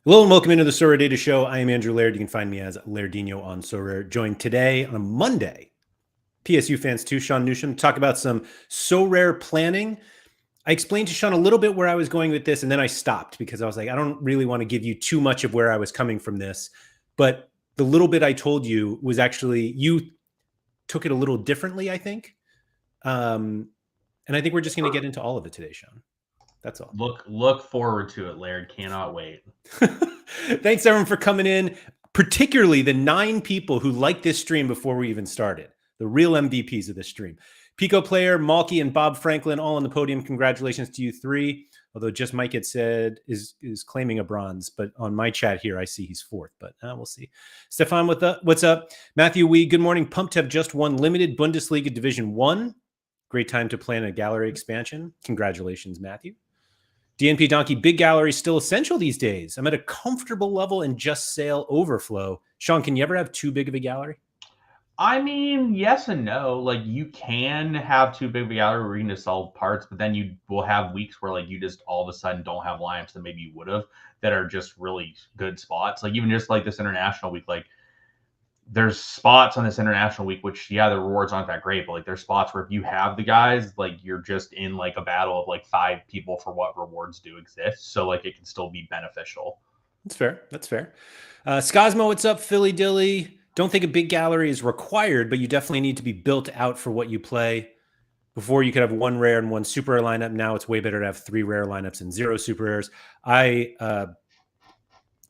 Hello and welcome into the Sorare Data Show. I am Andrew Laird. You can find me as Lairdinho on Sorare. Joined today on a Monday, psufans2, Sean Newsham, to talk about some Sorare planning. I explained to Sean a little bit where I was going with this, and then I stopped because I was like, I don't really want to give you too much of where I was coming from this. But the little bit I told you was actually, you took it a little differently, I think. And I think we're just going to get into all of it today, Sean. That's all. Look forward to it, Laird. Cannot wait. Thanks everyone for coming in, particularly the 9 people who liked this stream before we even started, the real MVPs of this stream. Pico Player, Malky, and Bob Franklin all on the podium. Congratulations to you 3. Although just Mike had said is claiming a bronze, but on my chat here I see he's 4th, but we'll see. Stefan, what's up? Matthew Wee, good morning. Pumped to have just won limited Bundesliga Division 1. Great time to plan a gallery expansion. Congratulations, Matthew. DNP Donkey, big gallery still essential these days. I'm at a comfortable level and just sale overflow. Sean, can you ever have too big of a gallery? I mean, yes and no. Like, you can have too big of a gallery where you can just sell parts, but then you will have weeks where, like, you just all of a sudden don't have lineups that maybe you would have that are just really good spots. Like, even just like this international week, like, there's spots on this international week, which, yeah, the rewards aren't that great, but like there's spots where if you have the guys, like you're just in like a battle of like 5 people for what rewards do exist. So like it can still be beneficial. That's fair. That's fair. Scosmo, what's up? Philly Dilly. Don't think a big gallery is required, but you definitely need to be built out for what you play. Before you could have 1 rare and 1 super rare lineup. Now it's way better to have 3 rare lineups and 0 super rares.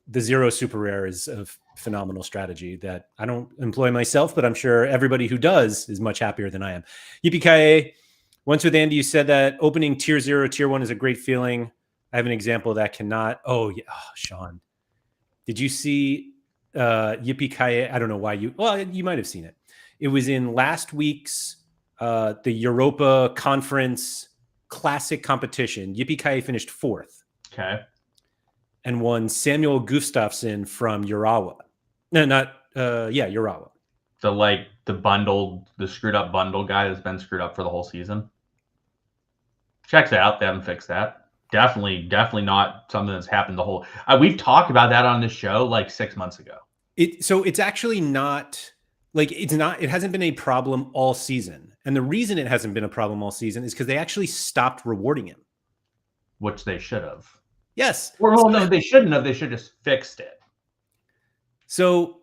The 0 super rare is a phenomenal strategy that I don't employ myself, but I'm sure everybody who does is much happier than I am. Yippee-ki-yay. Once with Andy, you said that opening tier 0, tier 1 is a great feeling. I have an example that cannot. Oh, yeah. Oh, Sean. Did you see Yippee-ki-yay? I don't know why you. Well, you might have seen it. It was in last week's the Europa Conference Classic competition. Yippee-ki-yay finished 4th. Okay. And won Samuel Gustafsson from Urawa. No, not Urawa. The screwed up bundle guy that's been screwed up for the whole season. Checks out. They haven't fixed that. Definitely not something that's happened the whole. We've talked about that on this show like 6 months ago. So it's actually not like it hasn't been a problem all season. And the reason it hasn't been a problem all season is because they actually stopped rewarding him. Which they should have. Yes. Well, no, they shouldn't have. They should have just fixed it. So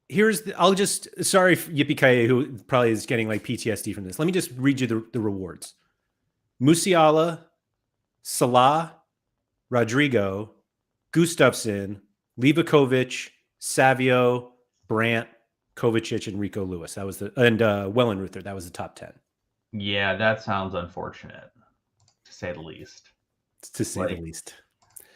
sorry, Yippee-ki-yay, who probably is getting like PTSD from this. Let me just read you the rewards. Musiala, Salah, Rodrigo, Gustafsson, Livakovic, Savio, Brandt, Kovacic, and Rico Lewis. That was Wellenreuther. That was the top 10. Yeah, that sounds unfortunate, to say the least. The least.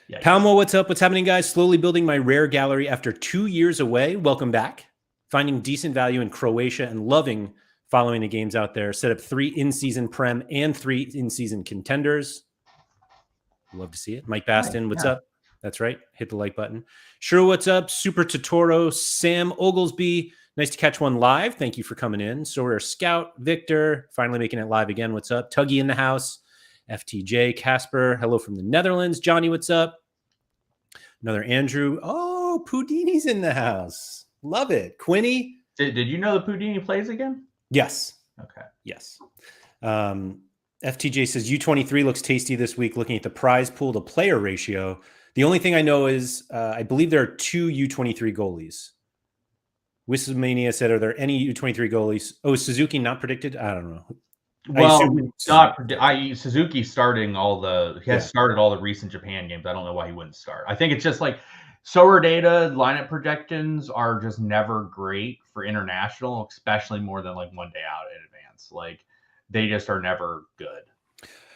Yikes. Palmo, what's up? What's happening, guys? Slowly building my rare gallery after 2 years away. Welcome back. Finding decent value in Croatia and loving following the games out there. Set up 3 in-season Prem and 3 in-season contenders. Love to see it. Mike Baston, what's up? That's right. Hit the like button. Sure, what's up? Super Totoro, Sam Oglesby. Nice to catch one live. Thank you for coming in. Sorare Scout, Victor, finally making it live again. What's up? Tuggy in the house. FTJ, Casper, hello from the Netherlands. Johnny, what's up? Another Andrew. Oh, Pudini's in the house. Love it. Quinny. Did you know that Pudini plays again? Yes. Okay. Yes. FTJ says U23 looks tasty this week. Looking at the prize pool to player ratio. The only thing I know is I believe there are 2 U23 goalies. Wismania said, "Are there any U23 goalies?" Oh, is Suzuki not predicted? I don't know. Well, Suzuki starting started all the recent Japan games. I don't know why he wouldn't start. I think it's just like Sorare data lineup projections are just never great for international, especially more than like 1 day out in advance. Like they just are never good.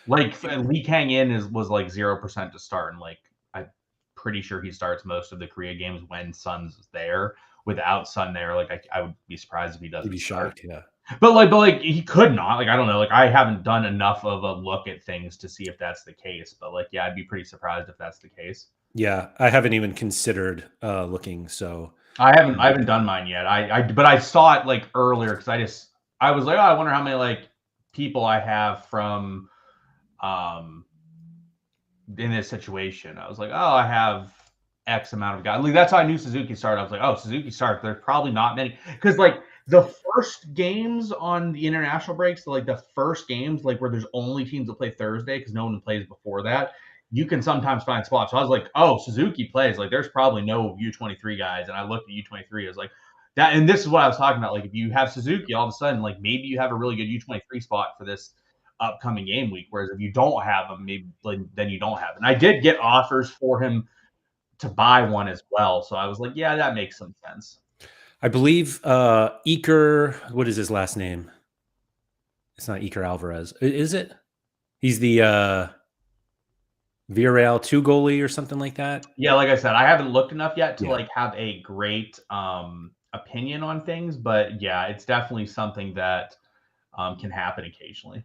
Like Lee Kang In was like 0% to start, and like I'm pretty sure he starts most of the Korea games when Sun's there. Without Sun there, like I would be surprised if he doesn't. You'd be shocked, yeah. But like he could not. Like I don't know. Like I haven't done enough of a look at things to see if that's the case. But like yeah, I'd be pretty surprised if that's the case. Yeah, I haven't even considered looking. So I haven't done mine yet. But I saw it like earlier because I was like, oh, I wonder how many like people I have from in this situation. I was like, oh, I have X amount of guys. Like that's how I knew Suzuki started. I was like, oh, Suzuki started. There's probably not many because like the first games on the international breaks, like the first games, like where there's only teams that play Thursday because no one plays before that, you can sometimes find spots. So I was like, oh, Suzuki plays. Like there's probably no U23 guys. And I looked at U23. I was like, that. And this is what I was talking about. Like if you have Suzuki, all of a sudden, like maybe you have a really good U23 spot for this upcoming game week. Whereas if you don't have him, maybe like, then you don't have it. And I did get offers for him to buy one as well. So I was like, yeah, that makes some sense. I believe Iker, what is his last name? It's not Iker Alvarez. Is it? He's the Villarreal 2 goalie or something like that. Yeah, like I said, I haven't looked enough yet to like have a great opinion on things, but yeah, it's definitely something that can happen occasionally.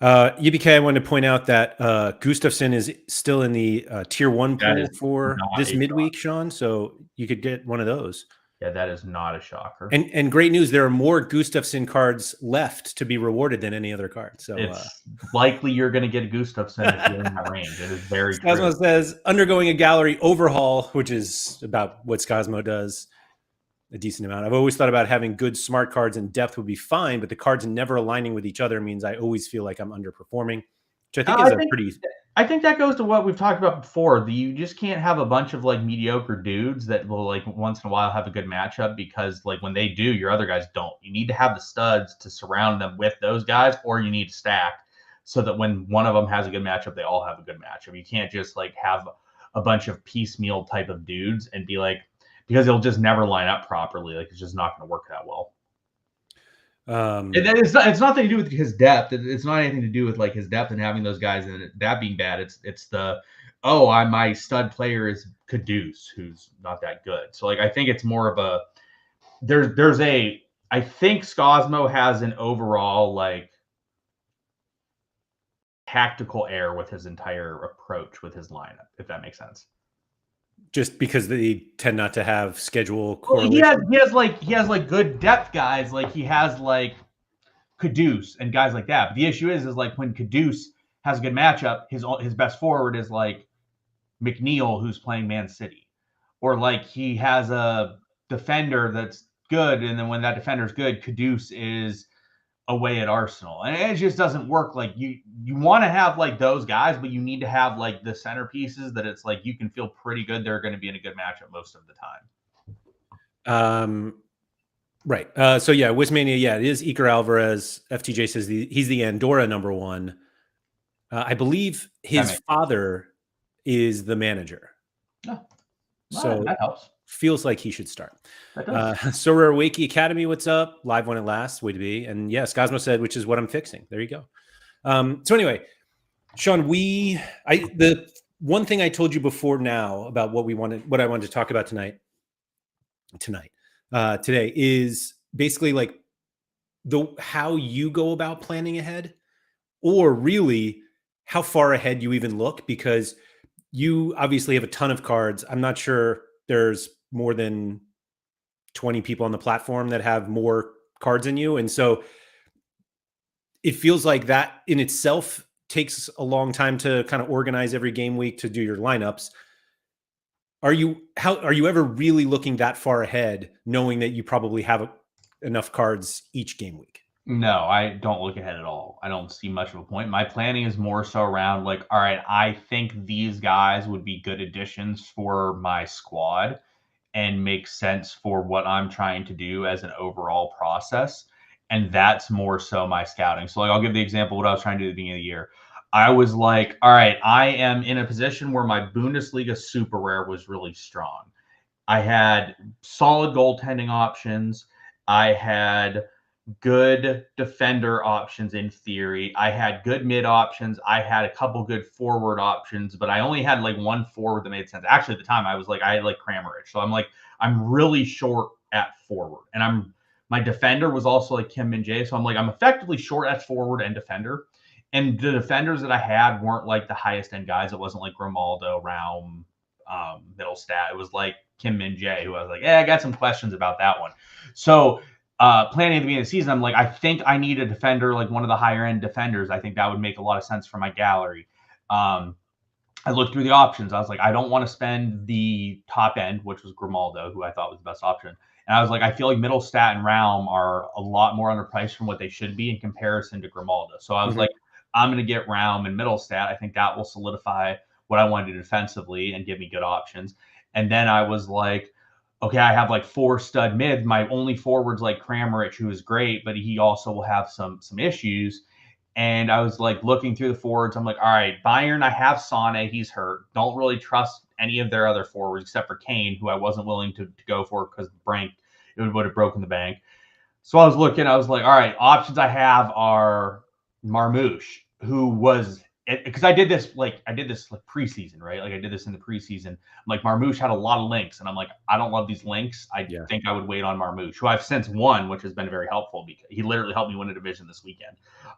UBK, I wanted to point out that Gustafsson is still in the tier 1 pool for this midweek, Sean. So you could get one of those. Yeah, that is not a shocker. And great news, there are more Gustafsson cards left to be rewarded than any other card. So it's likely you're going to get a Gustafsson if you're in that range. It is very true. Skazmo says, undergoing a gallery overhaul, which is about what Skazmo does a decent amount. I've always thought about having good smart cards and depth would be fine, but the cards never aligning with each other means I always feel like I'm underperforming, which I think is a pretty... I think that goes to what we've talked about before. You just can't have a bunch of like mediocre dudes that will like once in a while have a good matchup because like when they do, your other guys don't. You need to have the studs to surround them with those guys, or you need to stack so that when one of them has a good matchup, they all have a good matchup. You can't just like have a bunch of piecemeal type of dudes and be like, because it'll just never line up properly. Like it's just not going to work that well. It's nothing to do with his depth. It's not anything to do with like his depth and having those guys and that being bad. It's the my stud player is Caduce, who's not that good. So like I think it's more of a I think Skazmo has an overall like tactical error with his entire approach with his lineup, if that makes sense. Just because they tend not to have schedule correlation. Well, he has like good depth guys, like he has like Caduce and guys like that. But the issue is like when Caduce has a good matchup, his best forward is like McNeil, who's playing Man City, or like he has a defender that's good, and then when that defender's good, Caduce is away at Arsenal, and it just doesn't work. Like you want to have like those guys, but you need to have like the centerpieces that it's like you can feel pretty good they're going to be in a good matchup most of the time. Right. So yeah, Wismania, yeah, it is Iker Alvarez. FTJ says he's the Andorra #1. I believe his father is the manager. Oh, so that helps. Feels like he should start. Sorare Wakey Academy, what's up? Live when it lasts, way to be. And yes, Cosmo said, which is what I'm fixing. There you go. So anyway, Sean, the one thing I told you before now about what I wanted to talk about today is basically like how you go about planning ahead, or really how far ahead you even look, because you obviously have a ton of cards. I'm not sure there's more than 20 people on the platform that have more cards than you. And so it feels like that in itself takes a long time to kind of organize every game week to do your lineups. Are you ever really looking that far ahead, knowing that you probably have enough cards each game week? No, I don't look ahead at all. I don't see much of a point. My planning is more so around like, all right, I think these guys would be good additions for my squad and make sense for what I'm trying to do as an overall process. And that's more so my scouting. So like, I'll give the example of what I was trying to do at the beginning of the year. I was like, all right, I am in a position where my Bundesliga super rare was really strong. I had solid goaltending options. I had good defender options in theory. I had good mid options. I had a couple good forward options, but I only had like one forward that made sense. Actually, at the time, I had like Kramaric. So I'm really short at forward. And my defender was also like Kim Min-jae. So I'm effectively short at forward and defender. And the defenders that I had weren't like the highest end guys. It wasn't like Grimaldo, Raum, Middlestat. It was like Kim Min-jae, who I was like, I got some questions about that one. So planning at the beginning of the season, I'm like, I think I need a defender, like one of the higher end defenders. I think that would make a lot of sense for my gallery. I looked through the options. I was like, I don't want to spend the top end, which was Grimaldo, who I thought was the best option. And I was like, I feel like middle stat and Realm are a lot more underpriced from what they should be in comparison to Grimaldo. So I was like, I'm going to get Realm and middle stat. I think that will solidify what I want to do defensively and give me good options. And then I was like, okay, I have like 4 stud mids. My only forward's like Kramaric, who is great, but he also will have some issues. And I was like looking through the forwards. I'm like, all right, Bayern, I have Sane. He's hurt. Don't really trust any of their other forwards except for Kane, who I wasn't willing to go for because it would have broken the bank. So I was looking. I was like, all right, options I have are Marmouche, who was because I did this preseason, right? Like I did this in the preseason. I'm like, Marmouche had a lot of links, and I'm like, I don't love these links. I think I would wait on Marmouche, who I've since won, which has been very helpful because he literally helped me win a division this weekend.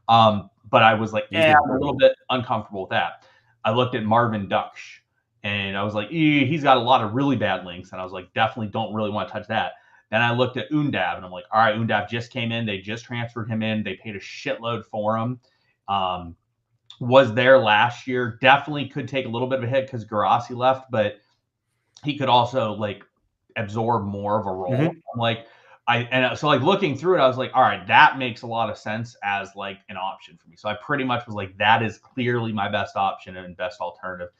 But I was like, I'm a little bit uncomfortable with that. I looked at Marvin Duksh, and I was like, he's got a lot of really bad links, and I was like, definitely don't really want to touch that. Then I looked at Undav, and I'm like, all right, Undav just came in. They just transferred him in. They paid a shitload for him. Was there last year. Definitely could take a little bit of a hit because Garassi left, but he could also like absorb more of a role. I'm like, so like looking through it, I was like, all right, that makes a lot of sense as like an option for me. So I pretty much was like, that is clearly my best option and best alternative.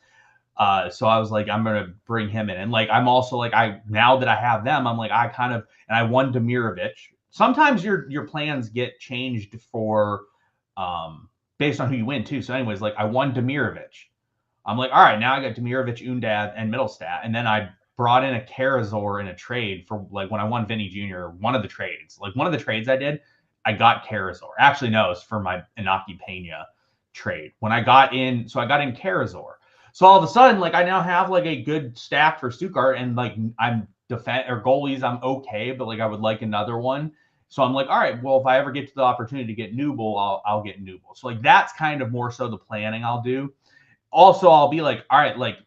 So I was like, I'm gonna bring him in, and like I'm also like now that I have them, I'm like and I won Demirovic. Sometimes your plans get changed for based on who you win too. So anyways, like I won Demirovic. I'm like, all right, now I got Demirovic, Undav, and Middlestat, and then I brought in a Karazor in a trade for like when I won Vinny Jr. One of the trades I did, I got Karazor. Actually, no, it's for my Inaki Pena trade. When I got in Karazor. So all of a sudden, like I now have like a good stack for Stuttgart, and like I'm goalies, I'm okay, but like I would like another one. So I'm like, all right, well, if I ever get to the opportunity to get Nubel, I'll get Nubel. So like that's kind of more so the planning I'll do. Also, I'll be like, all right, like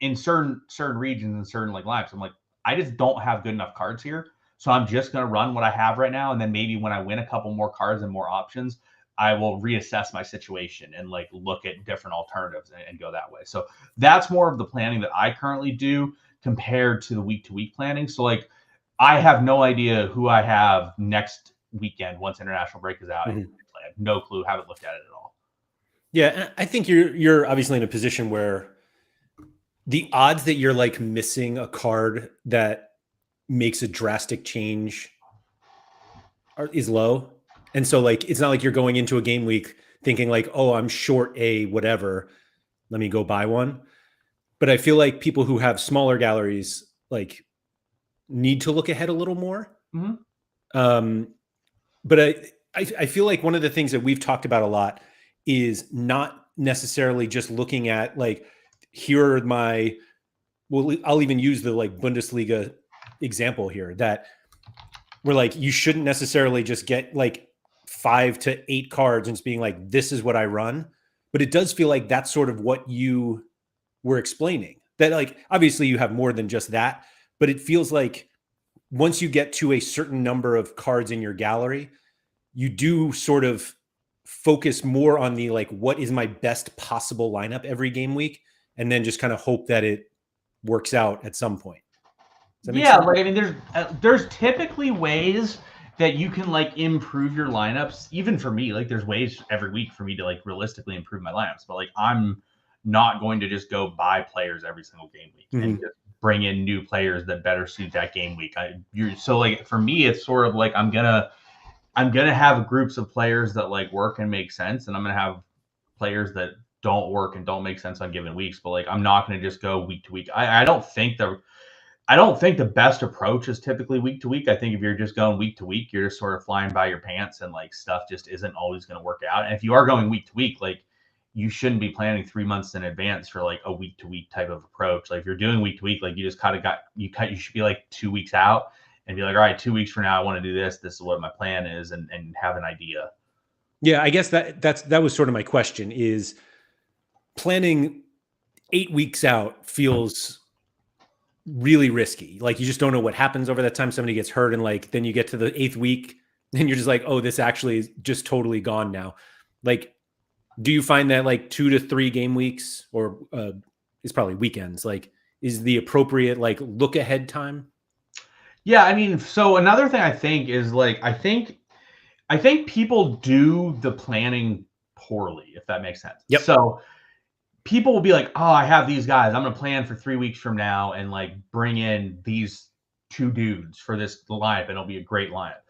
in certain regions and certain like lives, I'm like, I just don't have good enough cards here. So I'm just gonna run what I have right now. And then maybe when I win a couple more cards and more options, I will reassess my situation and like look at different alternatives and go that way. So that's more of the planning that I currently do compared to the week-to-week planning. So like I have no idea who I have next weekend once international break is out. I have no clue, haven't looked at it at all. Yeah, I think you're obviously in a position where the odds that you're like missing a card that makes a drastic change is low. And so like it's not like you're going into a game week thinking like, oh, I'm short a whatever, let me go buy one. But I feel like people who have smaller galleries like need to look ahead a little more. But I feel like one of the things that we've talked about a lot is not necessarily just looking at like, here are my, well, I'll even use the like Bundesliga example here, that we're like, you shouldn't necessarily just get like 5 to 8 cards and just being like, this is what I run. But it does feel like that's sort of what you were explaining, that like, obviously you have more than just that, but it feels like once you get to a certain number of cards in your gallery, you do sort of focus more on the like, what is my best possible lineup every game week, and then just kind of hope that it works out at some point. Yeah, like I mean, there's typically ways that you can like improve your lineups. Even for me, like there's ways every week for me to like realistically improve my lineups. But like I'm not going to just go buy players every single game week and just bring in new players that better suit that game week. So like for me, it's sort of like I'm gonna have groups of players that like work and make sense, and I'm gonna have players that don't work and don't make sense on given weeks. But like I'm not gonna just go week to week. I don't think the best approach is typically week to week. I think if you're just going week to week, you're just sort of flying by your pants, and like stuff just isn't always going to work out. And if you are going week to week, like you shouldn't be planning 3 months in advance for like a week to week type of approach. Like if you're doing week to week, like you just kind of you should be like 2 weeks out and be like, all right, 2 weeks from now, I want to do this. This is what my plan is, and have an idea. Yeah, I guess that was sort of my question, is planning 8 weeks out feels really risky. Like you just don't know what happens over that time. Somebody gets hurt, and like then you get to the 8th week and you're just like, oh, this actually is just totally gone now. Like Do you find that like 2 to 3 game weeks, or it's probably weekends, like is the appropriate like look ahead time? Yeah, I mean, so another thing I think is like I think people do the planning poorly, if that makes sense. Yep. So people will be like, "Oh, I have these guys. I'm gonna plan for 3 weeks from now and like bring in these two dudes for this lineup, and it'll be a great lineup."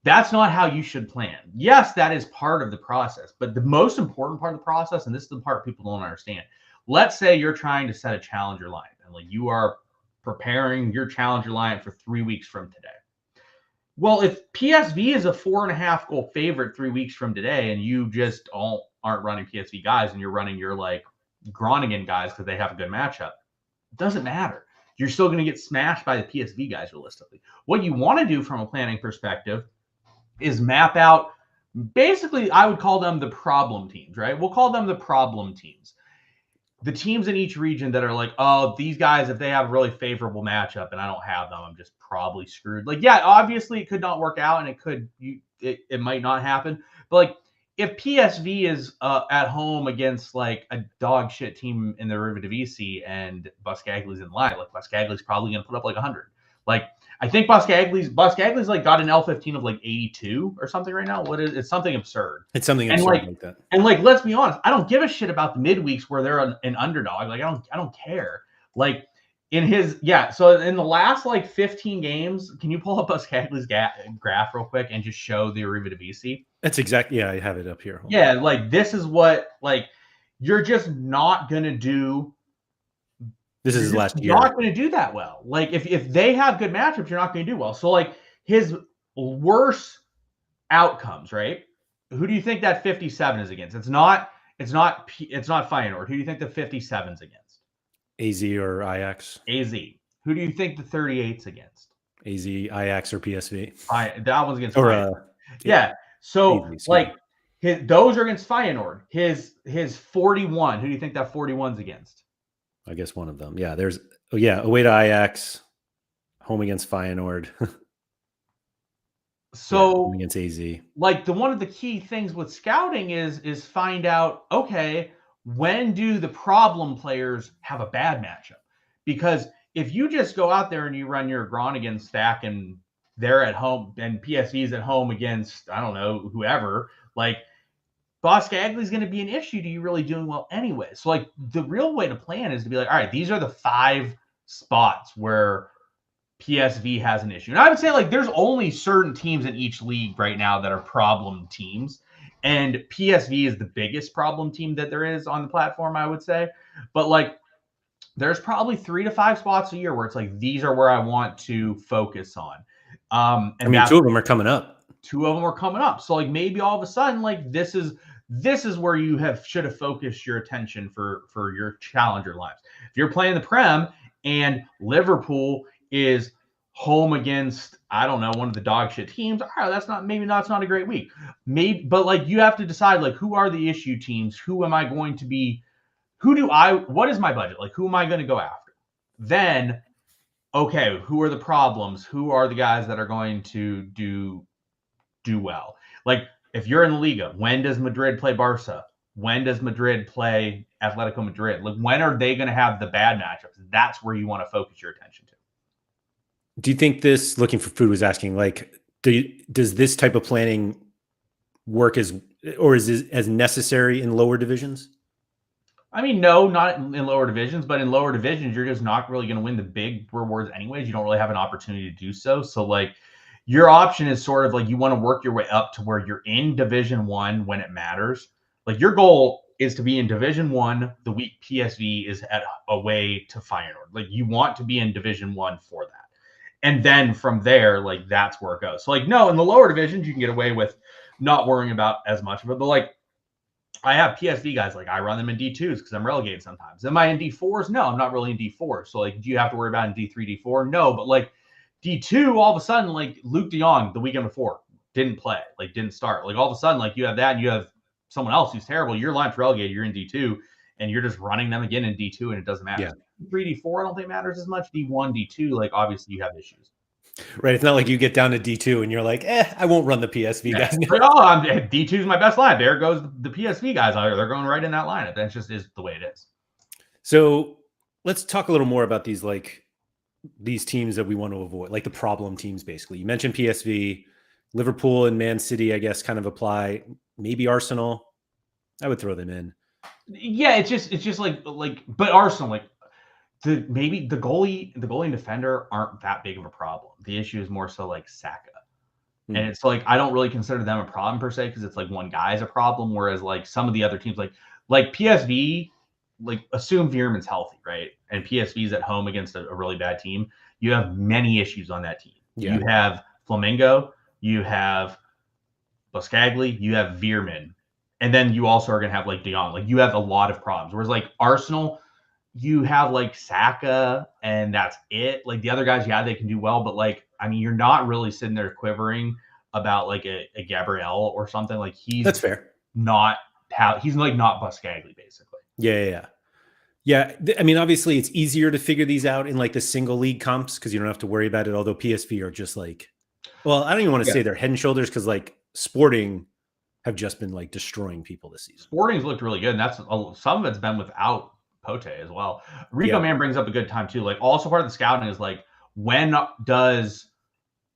That's not how you should plan. Yes, that is part of the process, but the most important part of the process, and this is the part people don't understand. Let's say you're trying to set a challenger lineup, and like you are preparing your challenger lineup for 3 weeks from today. Well, if PSV is a 4.5 goal favorite 3 weeks from today, and you just aren't running PSV guys, and you're running your like Groningen guys because they have a good matchup, it doesn't matter. You're still going to get smashed by the PSV guys realistically. What you want to do from a planning perspective is map out, basically, I would call them the problem teams, right? We'll call them the problem teams. The teams in each region that are like, oh, these guys, if they have a really favorable matchup and I don't have them, I'm just probably screwed. Like, yeah, obviously it could not work out and it might not happen. But like, if PSV is at home against like a dog shit team in the Eredivisie and Buscagli's in line, like Buscagli's probably going to put up like 100. Like, I think Buscagli's like got an L15 of like 82 or something right now. What is it's something absurd. It's something And absurd like that. and like, let's be honest, I don't give a shit about the midweeks where they're an underdog. Like, I don't care. Like so in the last like 15 games, can you pull up Buscagli's graph real quick and just show the Eredivisie? That's exactly, yeah, I have it up here. Hold Yeah, on. like this is what like you're just not gonna do. This is You're his just last year. not gonna do that well. Like if they have good matchups, you're not gonna do well. So like his worst outcomes, right? Who do you think that 57 is against? It's not Feyenoord. Who do you think the 57 is against? AZ or Ajax? AZ. Who do you think the 38's against? AZ, Ajax, or PSV? That one's against Or Feyenoord. Yeah. So AZ, like those are against Feyenoord. His 41. Who do you think that 41's against? I guess one of them. Yeah, there's away to Ajax, home against Feyenoord. So against AZ. like one of the key things with scouting is find out, okay, when do the problem players have a bad matchup? Because if you just go out there and you run your Groningen stack and they're at home and PSV's at home against, I don't know, whoever, like Buscagli's going to be an issue to you really doing well anyway. So like the real way to plan is to be like, all right, these are the 5 spots where PSV has an issue. And I would say like there's only certain teams in each league right now that are problem teams. And PSV is the biggest problem team that there is on the platform, I would say. But like there's probably 3 to 5 spots a year where it's like these are where I want to focus on. And I mean, 2 of them are coming up. 2 of them are coming up. So like maybe all of a sudden, like this is where you should have focused your attention for your challenger lives. If you're playing the Prem and Liverpool is home against, I don't know, one of the dog shit teams, all right, that's not a great week. Maybe, but like you have to decide like who are the issue teams? Who am I going to be? What is my budget? Like who am I going to go after? Then, okay, who are the problems? Who are the guys that are going to do well? Like if you're in the Liga, when does Madrid play Barca? When does Madrid play Atletico Madrid? Like when are they going to have the bad matchups? That's where you want to focus your attention to. Do you think this Looking for Food was asking, like, does this type of planning work is it as necessary in lower divisions? I mean, no, not in lower divisions, but in lower divisions, you're just not really going to win the big rewards anyways. You don't really have an opportunity to do so. So like your option is sort of like you want to work your way up to where you're in Division 1 when it matters. Like your goal is to be in Division 1 the week PSV is away to Feyenoord. Like you want to be in Division 1 for that. And then from there, like that's where it goes. So like, no, in the lower divisions, you can get away with not worrying about as much of it. But like I have PSV guys, like I run them in D2s because I'm relegated sometimes. Am I in D4s? No, I'm not really in D4. So like, do you have to worry about in D3, D4? No, but like D2, all of a sudden, like Luke de Jong the weekend before didn't play, like didn't start. Like all of a sudden, like you have that and you have someone else who's terrible. Your line's relegated, you're in D2, and you're just running them again in D2, and it doesn't matter. Yeah. D3, D4, I don't think matters as much. D1, D2, like obviously you have issues. Right. It's not like you get down to D2 and you're like, I won't run the PSV guys now. Like, oh, D2 is my best line. There goes the PSV guys out here. They're going right in that lineup. That just is the way it is. So let's talk a little more about these teams that we want to avoid, like the problem teams, basically. You mentioned PSV, Liverpool and Man City, I guess, kind of apply. Maybe Arsenal. I would throw them in. Yeah, it's just like, but Arsenal, like, maybe the goalie and defender aren't that big of a problem. The issue is more so like Saka. And it's like, I don't really consider them a problem per se, because it's like one guy's a problem. Whereas like some of the other teams, like PSV, like assume Veerman's healthy, right? And PSV's at home against a really bad team. You have many issues on that team. Yeah. You have Flamengo, you have Buscagli, you have Veerman. And then you also are going to have like De Jong. Like, you have a lot of problems. Whereas like Arsenal, you have like Saka, and that's it. Like, the other guys, yeah, they can do well, but like, I mean, you're not really sitting there quivering about like a Gabriel or something. Like, that's fair. He's like not Buscagli, basically. Yeah. I mean, obviously, it's easier to figure these out in like the single league comps because you don't have to worry about it. Although PSV are just like, well, I don't even want to say they're head and shoulders, because like Sporting have just been like destroying people this season. Sporting's looked really good, and that's some of it's been without Pote as well. Rico Man brings up a good time too. Like, also part of the scouting is like, when does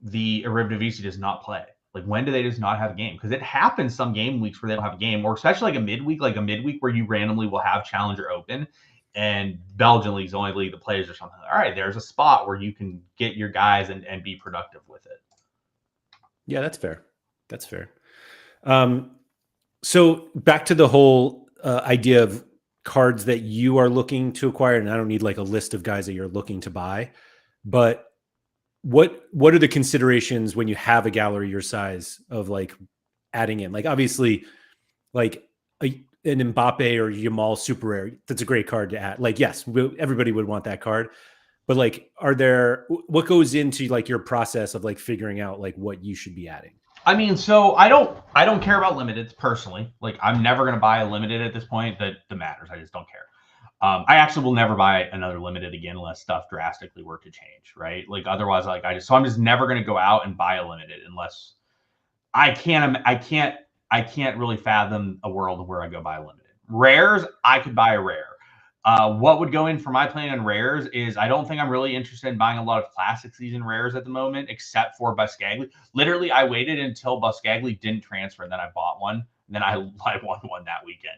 the Eredivisie does not play? Like, when do they just not have a game? Because it happens some game weeks where they don't have a game, or especially like a midweek where you randomly will have Challenger open, and Belgian League's the only league that plays or something. All right, there's a spot where you can get your guys and be productive with it. Yeah, that's fair. So back to the whole idea of cards that you are looking to acquire, and I don't need like a list of guys that you're looking to buy, but what are the considerations when you have a gallery your size of like adding in? Like, obviously, like an Mbappe or Yamal super rare, that's a great card to add. Like, yes, everybody would want that card, but like, what goes into like your process of like figuring out like what you should be adding? I mean, so I don't care about limiteds personally. Like, I'm never going to buy a limited at this point that matters. I just don't care. I actually will never buy another limited again unless stuff drastically were to change, right? Like, otherwise, like, I'm just never going to go out and buy a limited unless I can't really fathom a world where I go buy a limited. Rares, I could buy a rare. What would go in for my plan on rares is, I don't think I'm really interested in buying a lot of classic season rares at the moment, except for Buscagli. Literally, I waited until Buscagli didn't transfer, and then I bought one. And then I won one that weekend.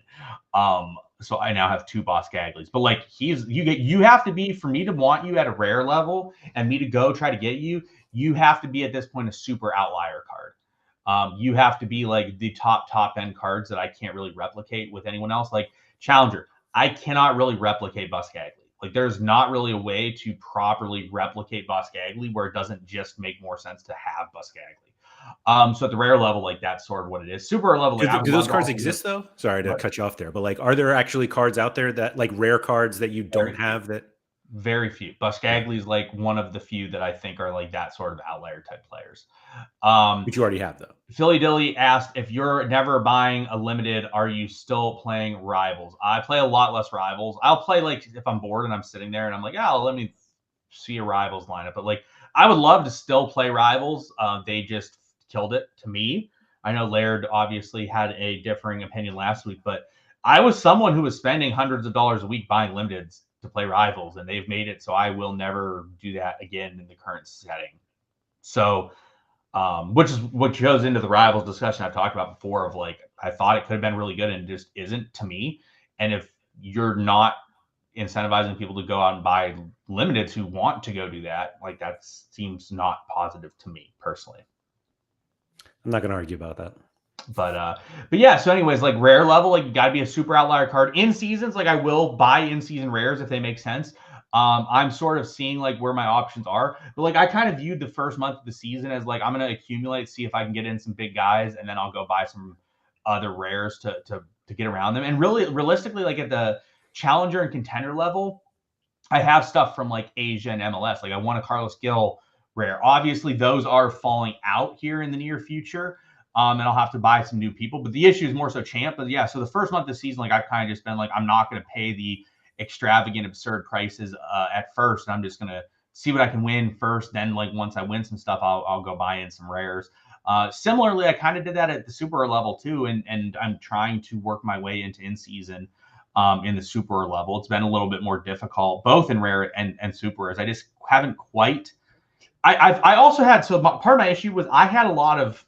So I now have 2 Buscaglis. But like, you have to be, for me to want you at a rare level and me to go try to get you, you have to be at this point a super outlier card. You have to be like the top end cards that I can't really replicate with anyone else. Like Challenger, I cannot really replicate Buscagli. Like, there's not really a way to properly replicate Buscagli where it doesn't just make more sense to have Buscagli. So at the rare level, like, that's sort of what it is. Super rare level. Do those cards exist though? Sorry to cut you off there, but like, are there actually cards out there that like rare cards that you don't have that? Very few. Buscagli is like one of the few that I think are like that sort of outlier type players. But you already have though. Philly Dilly asked, if you're never buying a limited, are you still playing Rivals? I play a lot less Rivals. I'll play, like, if I'm bored and I'm sitting there and I'm like, oh, let me see a Rivals lineup. But like, I would love to still play Rivals. They just killed it to me. I know Laird obviously had a differing opinion last week, but I was someone who was spending hundreds of dollars a week buying limiteds to play Rivals, and they've made it so I will never do that again in the current setting. So, which is what goes into the Rivals discussion I've talked about before of like, I thought it could have been really good and it just isn't to me. And if you're not incentivizing people to go out and buy limiteds who want to go do that, like, that seems not positive to me personally. I'm not going to argue about that. But yeah, so anyways, like, rare level, like, you got to be a super outlier card. In seasons, like, I will buy in-season rares if they make sense. I'm sort of seeing like where my options are, but like, I kind of viewed the first month of the season as like, I'm going to accumulate, see if I can get in some big guys, and then I'll go buy some other rares to get around them. And really, realistically, like, at the Challenger and Contender level, I have stuff from like Asia and MLS. Like, I want a Carlos Gil rare. Obviously, those are falling out here in the near future. And I'll have to buy some new people. But the issue is more so champ. But yeah, so the first month of the season, like, I've kind of just been like, I'm not going to pay the extravagant, absurd prices at first. And I'm just going to see what I can win first. Then like once I win some stuff, I'll go buy in some rares. Similarly, I kind of did that at the super level too, and I'm trying to work my way into in season in the super level. It's been a little bit more difficult, both in rare and super, as I just haven't quite. I also had, so part of my issue was I had a lot of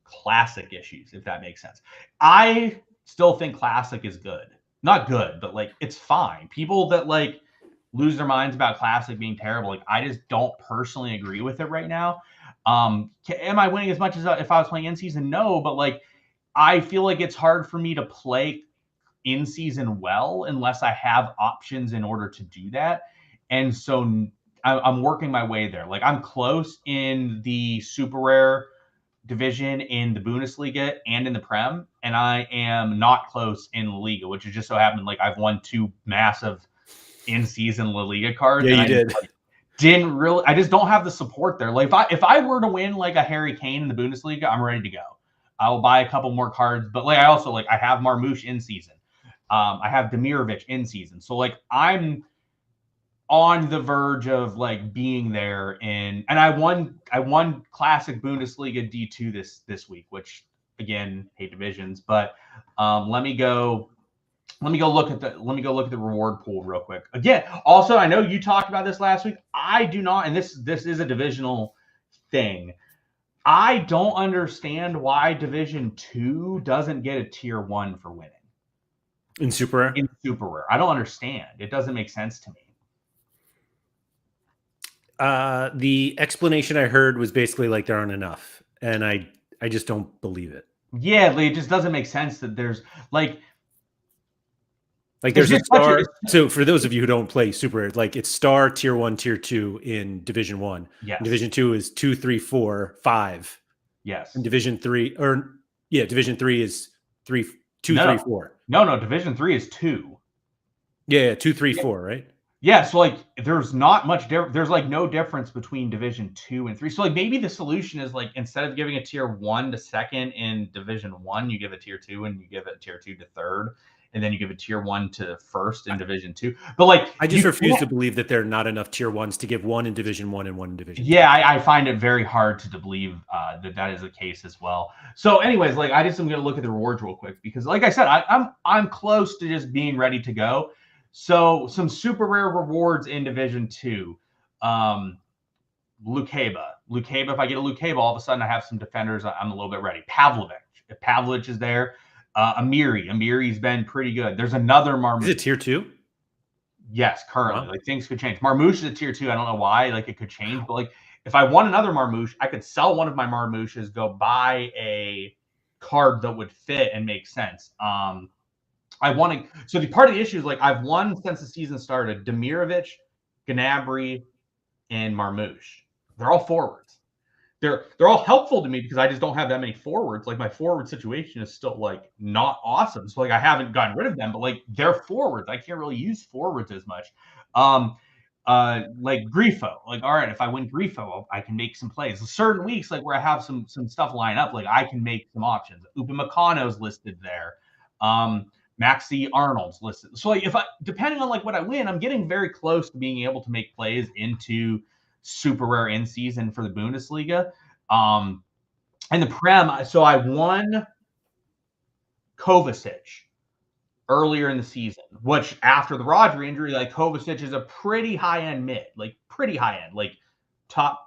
classic issues, if that makes sense. I still think classic is good. Not good, but like it's fine. People that like lose their minds about classic being terrible, like I just don't personally agree with it right now. Am I winning as much as if I was playing in season? No, but like I feel like it's hard for me to play in season well unless I have options in order to do that. And so I'm working my way there. Like I'm close in the super rare division in the Bundesliga and in the Prem, and I am not close in La Liga, which is just so happened like I've won 2 massive in-season La Liga cards. Yeah, and you I did. didn't really. I just don't have the support there. Like if I were to win like a Harry Kane in the Bundesliga, I'm ready to go. I will buy a couple more cards, but like I also like I have Marmoush in season. I have Demirovic in season, so like I'm on the verge of like being there and I won classic Bundesliga D2 this week, which again, hate divisions, but let me go look at the reward pool real quick. Again, also I know you talked about this last week. I do not, and this is a divisional thing. I don't understand why Division 2 doesn't get a tier 1 for winning. In super rare? In super rare. I don't understand. It doesn't make sense to me. The explanation I heard was basically like there aren't enough, and I just don't believe it. Yeah, like, it just doesn't make sense that there's like there's a star. So for those of you who don't play super, like it's star, tier 1, tier 2 in Division 1. Yes. Division 2 is 2, 3, 4, 5. Yes. And Division 3 Division 3 is 3, 2, no, 3, 4. No, Division 3 is 2. Yeah, 2, 3, 4, right? Yeah, so like there's not much there's like no difference between Division 2 and 3. So like maybe the solution is like instead of giving a tier 1 to second in Division 1, you give a tier 2 and you give a tier 2 to third, and then you give a tier 1 to first in Division 2. But like I just refuse to believe that there are not enough tier 1s to give one in Division 1 and one in Division 2. Yeah, I find it very hard to believe that is the case as well. So anyways, like I just am going to look at the rewards real quick because like I said, I'm close to just being ready to go. So some super rare rewards in Division 2. Lukeba. If I get a Lukeba, all of a sudden I have some defenders. I'm a little bit ready. Pavlovic. If Pavlovic is there. Amiri's been pretty good. There's another Marmoush. Is it tier 2? Yes, currently. Wow. Like things could change. Marmoush is a tier 2. I don't know why. Like it could change, but like if I want another Marmoush, I could sell one of my Marmoushes, go buy a card that would fit and make sense. So the part of the issue is like I've won since the season started. Demirovic, Gnabry, and Marmoush. They're all forwards. They're all helpful to me because I just don't have that many forwards. Like my forward situation is still like not awesome. So like I haven't gotten rid of them, but like they're forwards. I can't really use forwards as much. Like Grifo. Like, all right, if I win Grifo, I can make some plays. Certain weeks, like where I have some stuff line up, like I can make some options. Upamecano's listed there. Maxi Arnold's listed. So like if I depending on like what I win, I'm getting very close to being able to make plays into super rare in season for the Bundesliga. And the Prem, so I won Kovacic earlier in the season, which after the Rodri injury, like Kovacic is a pretty high-end mid, like pretty high-end, like top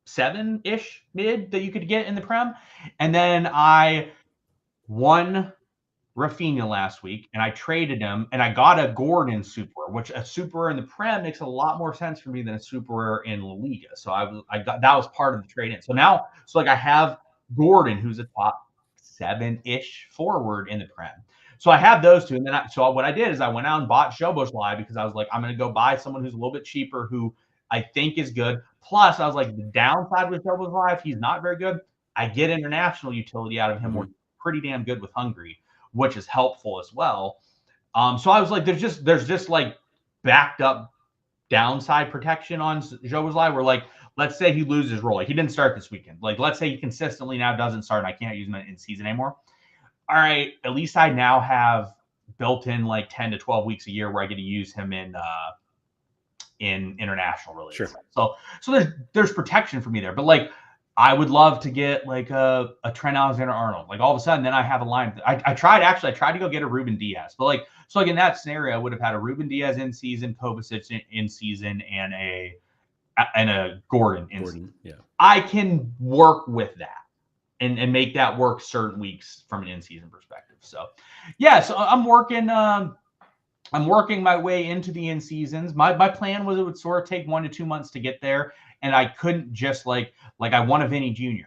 7-ish mid that you could get in the Prem. And then I won Rafinha last week, and I traded him, and I got a Gordon super, which a super in the Prem makes a lot more sense for me than a super in La Liga. So I got that was part of the trade in. So now, like I have Gordon, who's a top 7-ish forward in the Prem. So I have those two, and then what I did is I went out and bought Szoboszlai because I was like, I'm going to go buy someone who's a little bit cheaper, who I think is good. Plus, I was like, the downside with Szoboszlai, if he's not very good, I get international utility out of him. We're pretty damn good with Hungary, which is helpful as well. So I was like, there's just like backed up downside protection on Szoboszlai, where like, let's say he loses role. Like he didn't start this weekend. Like let's say he consistently now doesn't start and I can't use him in season anymore. All right, at least I now have built in like 10 to 12 weeks a year where I get to use him in in international related Sure. stuff. So there's protection for me there. But like I would love to get like a Trent Alexander-Arnold. Like all of a sudden, then I have a line. I tried to go get a Ruben Diaz, but like so like in that scenario, I would have had a Ruben Diaz in season, Kovacic in season, and a Gordon in season. Yeah. I can work with that and make that work certain weeks from an in-season perspective. So yeah, so I'm working my way into the in seasons. My plan was it would sort of take 1 to 2 months to get there, and I couldn't just like I want a Vinny Jr.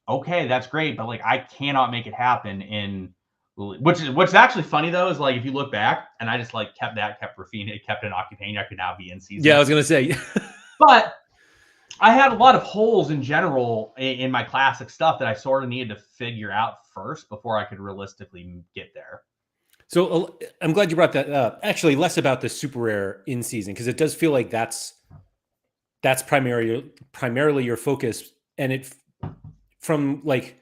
Okay, that's great, but like I cannot make it happen in what's actually funny though is like if you look back and I just like kept Rafinha, kept an Occupation, I could now be in season. Yeah, I was gonna say. But I had a lot of holes in general in my classic stuff that I sort of needed to figure out first before I could realistically get there. So I'm glad you brought that up. Actually, less about the super rare in season because it does feel like that's primarily your focus, and it from like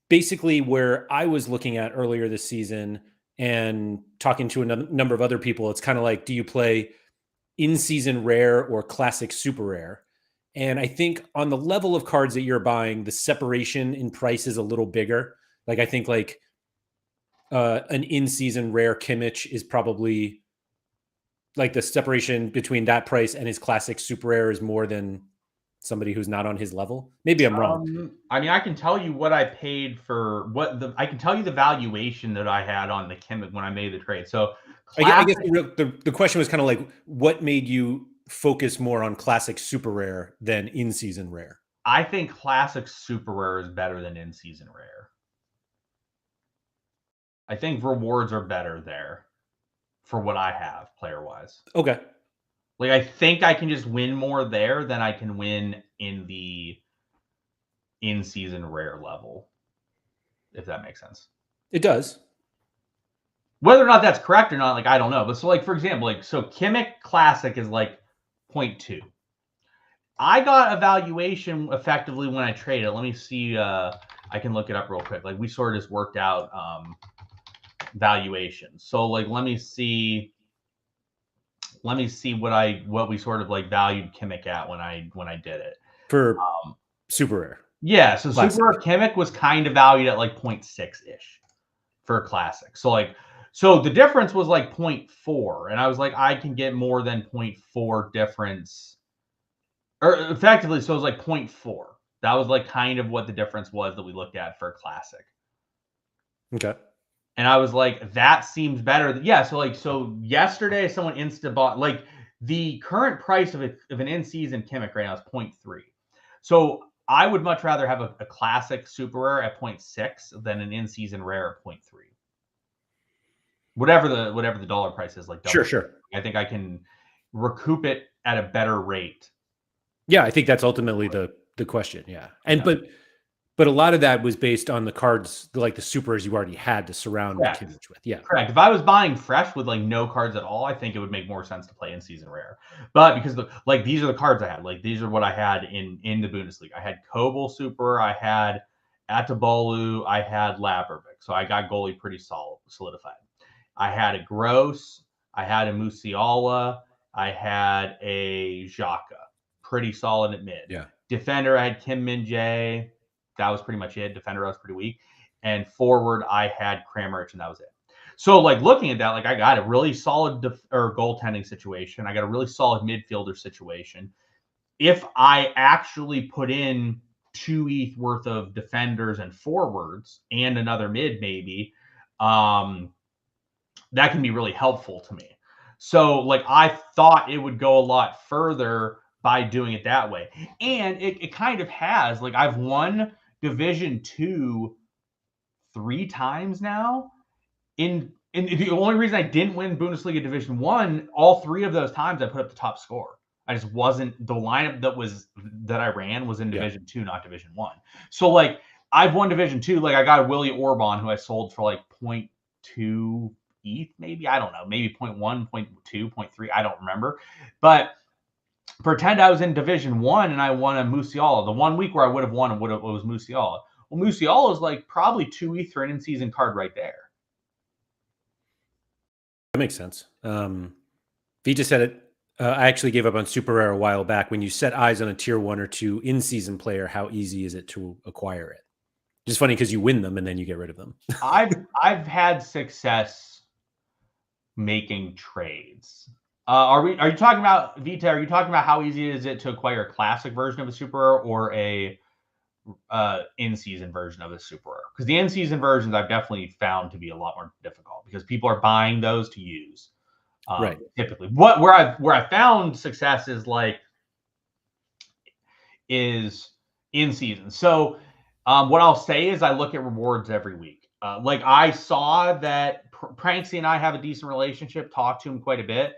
basically where I was looking at earlier this season and talking to a number of other people. It's kind of like, do you play in season rare or classic super rare? And I think on the level of cards that you're buying, the separation in price is a little bigger. Like I think like an in-season rare Kimmich is probably like the separation between that price and his classic super rare is more than somebody who's not on his level. Maybe I'm wrong. I mean, I can tell you what I paid for I can tell you the valuation that I had on the Kimmich when I made the trade. So I guess the question was kind of like, what made you focus more on classic super rare than in-season rare? I think classic super rare is better than in-season rare. I think rewards are better there for what I have player-wise. Okay. Like, I think I can just win more there than I can win in the in-season rare level, if that makes sense. It does. Whether or not that's correct or not, like, I don't know. But so, like, for example, like, so Kimmich Classic is like 0.2. I got a valuation effectively when I traded. Let me see. I can look it up real quick. Like, we sort of just worked out valuations. So, like, let me see what we sort of like valued Kimmich at when I did it for super rare. Yeah, so classic. Super rare Kimmich was kind of valued at like 0.6-ish for a classic. So the difference was like 0.4, and I was like, I can get more than 0.4 difference, or effectively, so it was like 0.4. That was like kind of what the difference was that we looked at for a classic. Okay. And I was like, that seems better. Yeah, so yesterday someone insta bought, like, the current price of an in-season Kimmich right now is 0.3. So I would much rather have a classic super rare at 0.6 than an in-season rare at 0.3. Whatever the dollar price is, like, sure. I think I can recoup it at a better rate. Yeah, I think that's ultimately the question. Yeah. And but a lot of that was based on the cards, like the supers you already had to surround Kimmich with. Yeah. Correct. If I was buying fresh with like no cards at all, I think it would make more sense to play in season rare. But because these are the cards I had. Like, these are what I had in the Bundesliga. I had Kobel super, I had Atabolu, I had Labervic. So I got goalie pretty solidified. I had a Gross, I had a Musiala, I had a Xhaka. Pretty solid at mid. Yeah. Defender, I had Kim Min-jae. That was pretty much it. Defender, I was pretty weak. And forward, I had Kramaric, and that was it. So, like, looking at that, like, I got a really solid goaltending situation. I got a really solid midfielder situation. If I actually put in 2 ETH worth of defenders and forwards and another mid, maybe, that can be really helpful to me. So, like, I thought it would go a lot further by doing it that way. And it kind of has. Like, I've won Division 2 3 times now. And the only reason I didn't win Bundesliga Division 1, all 3 of those times I put up the top score. I just wasn't, the lineup that I ran was in Division 2, not Division 1. So, like, I've won Division 2. Like, I got a Willie Orban who I sold for like 0.2 ETH, maybe. I don't know. Maybe 0.1, 0.2, 0.3. I don't remember. But pretend I was in Division 1 and I won a Musiala. The 1 week where I would have won was Musiala. Well, Musiala is like probably 2 ETH for an in-season card right there. That makes sense. Vita said it I actually gave up on Super Rare a while back. When you set eyes on a tier 1 or 2 in-season player, how easy is it to acquire it? Just funny because you win them and then you get rid of them. I've had success making trades. Are you talking about, Vita? Are you talking about how easy is it to acquire a classic version of a Super Rare or a in-season version of a Super Rare? Because the in-season versions I've definitely found to be a lot more difficult because people are buying those to use. Right. Typically, where I found success is in season. So what I'll say is I look at rewards every week. Like I saw that Pranksy and I have a decent relationship, talked to him quite a bit.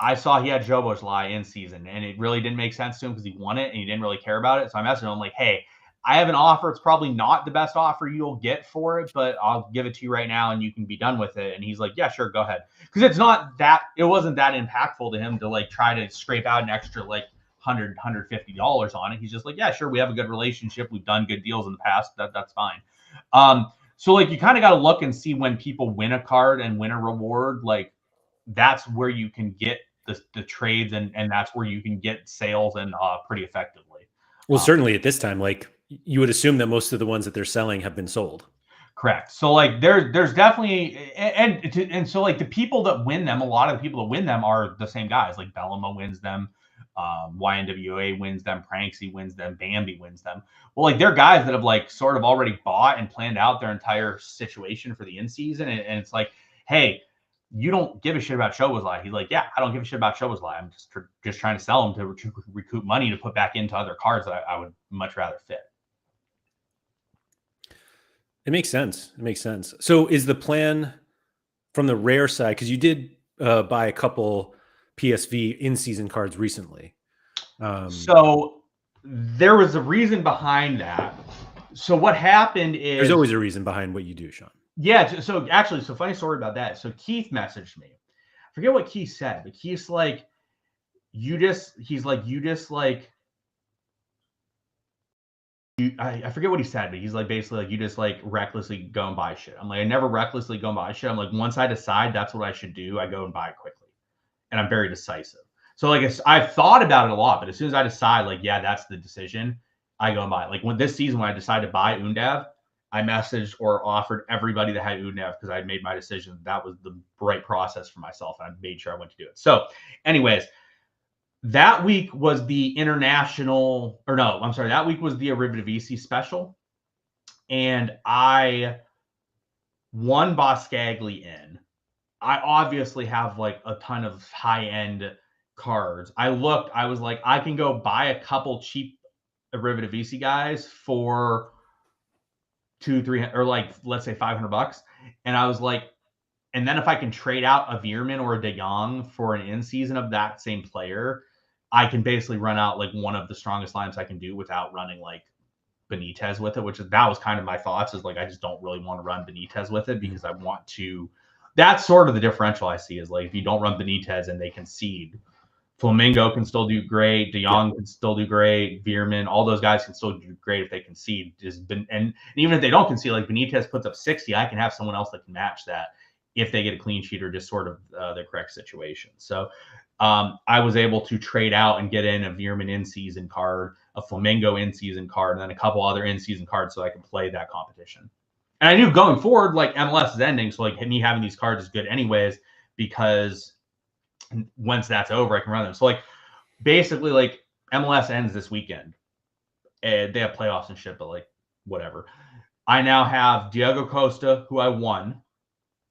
I saw he had Jobo's Lie in season, and it really didn't make sense to him because he won it and he didn't really care about it. So I messaged him. I'm like, hey, I have an offer. It's probably not the best offer you'll get for it, but I'll give it to you right now and you can be done with it. And he's like, yeah, sure, go ahead. Because it wasn't that impactful to him to like try to scrape out an extra like $150 on it. He's just like, yeah, sure, we have a good relationship. We've done good deals in the past. That's fine. So like you kind of got to look and see when people win a card and win a reward, like that's where you can get the trades and that's where you can get sales and pretty effectively. Well, certainly at this time, like you would assume that most of the ones that they're selling have been sold. Correct. So like there's definitely and so like the people that win them, a lot of the people that win them are the same guys. Like Bellama wins them, YNWA wins them, Pranksy wins them, Bambi wins them. Well, like they're guys that have like sort of already bought and planned out their entire situation for the in season, and it's like, hey, you don't give a shit about Showa's Lie. He's like, yeah, I don't give a shit about Showa's Lie. I'm just trying to sell them to recoup money to put back into other cards that I would much rather fit. It makes sense. It makes sense. So is the plan from the rare side, because you did buy a couple PSV in-season cards recently. So there was a reason behind that. So what happened is there's always a reason behind what you do, Sean. Yeah. So actually, so funny story about that. So Keith messaged me. I forget what Keith said, but Keith's like, I forget what he said, but he's like basically like you just like recklessly go and buy shit. I'm like, I never recklessly go and buy shit. I'm like, once I decide that's what I should do, I go and buy it quickly, and I'm very decisive. So like I've thought about it a lot, but as soon as I decide, like, yeah, that's the decision, I go and buy it. Like when this season, when I decided to buy Undav, I messaged or offered everybody that had Undav because I had made my decision. That was the right process for myself, and I made sure I went to do it. So, anyways, that week was the international, or no, I'm sorry, that week was the Eredivisie special, and I won Boskagli in. I obviously have like a ton of high-end cards. I looked, I was like, I can go buy a couple cheap Eredivisie guys for 200-300 or like let's say $500. And I was like, and then if I can trade out a Veerman or a De Jong for an in season of that same player, I can basically run out like one of the strongest lines I can do without running like Benitez with it, that was kind of my thoughts is like, I just don't really want to run Benitez with it because I want to, that's sort of the differential I see is like, if you don't run Benitez and they concede, Flamingo can still do great. De Jong can still do great. Veerman, all those guys can still do great if they concede. And even if they don't concede, like Benitez puts up 60, I can have someone else that can match that if they get a clean sheet or just sort of the correct situation. So I was able to trade out and get in a Veerman in-season card, a Flamingo in-season card, and then a couple other in-season cards so I can play that competition. And I knew going forward, like MLS is ending, so like me having these cards is good anyways because once that's over, I can run them. So like basically like MLS ends this weekend. And they have playoffs and shit, but like whatever. I now have Diego Costa, who I won,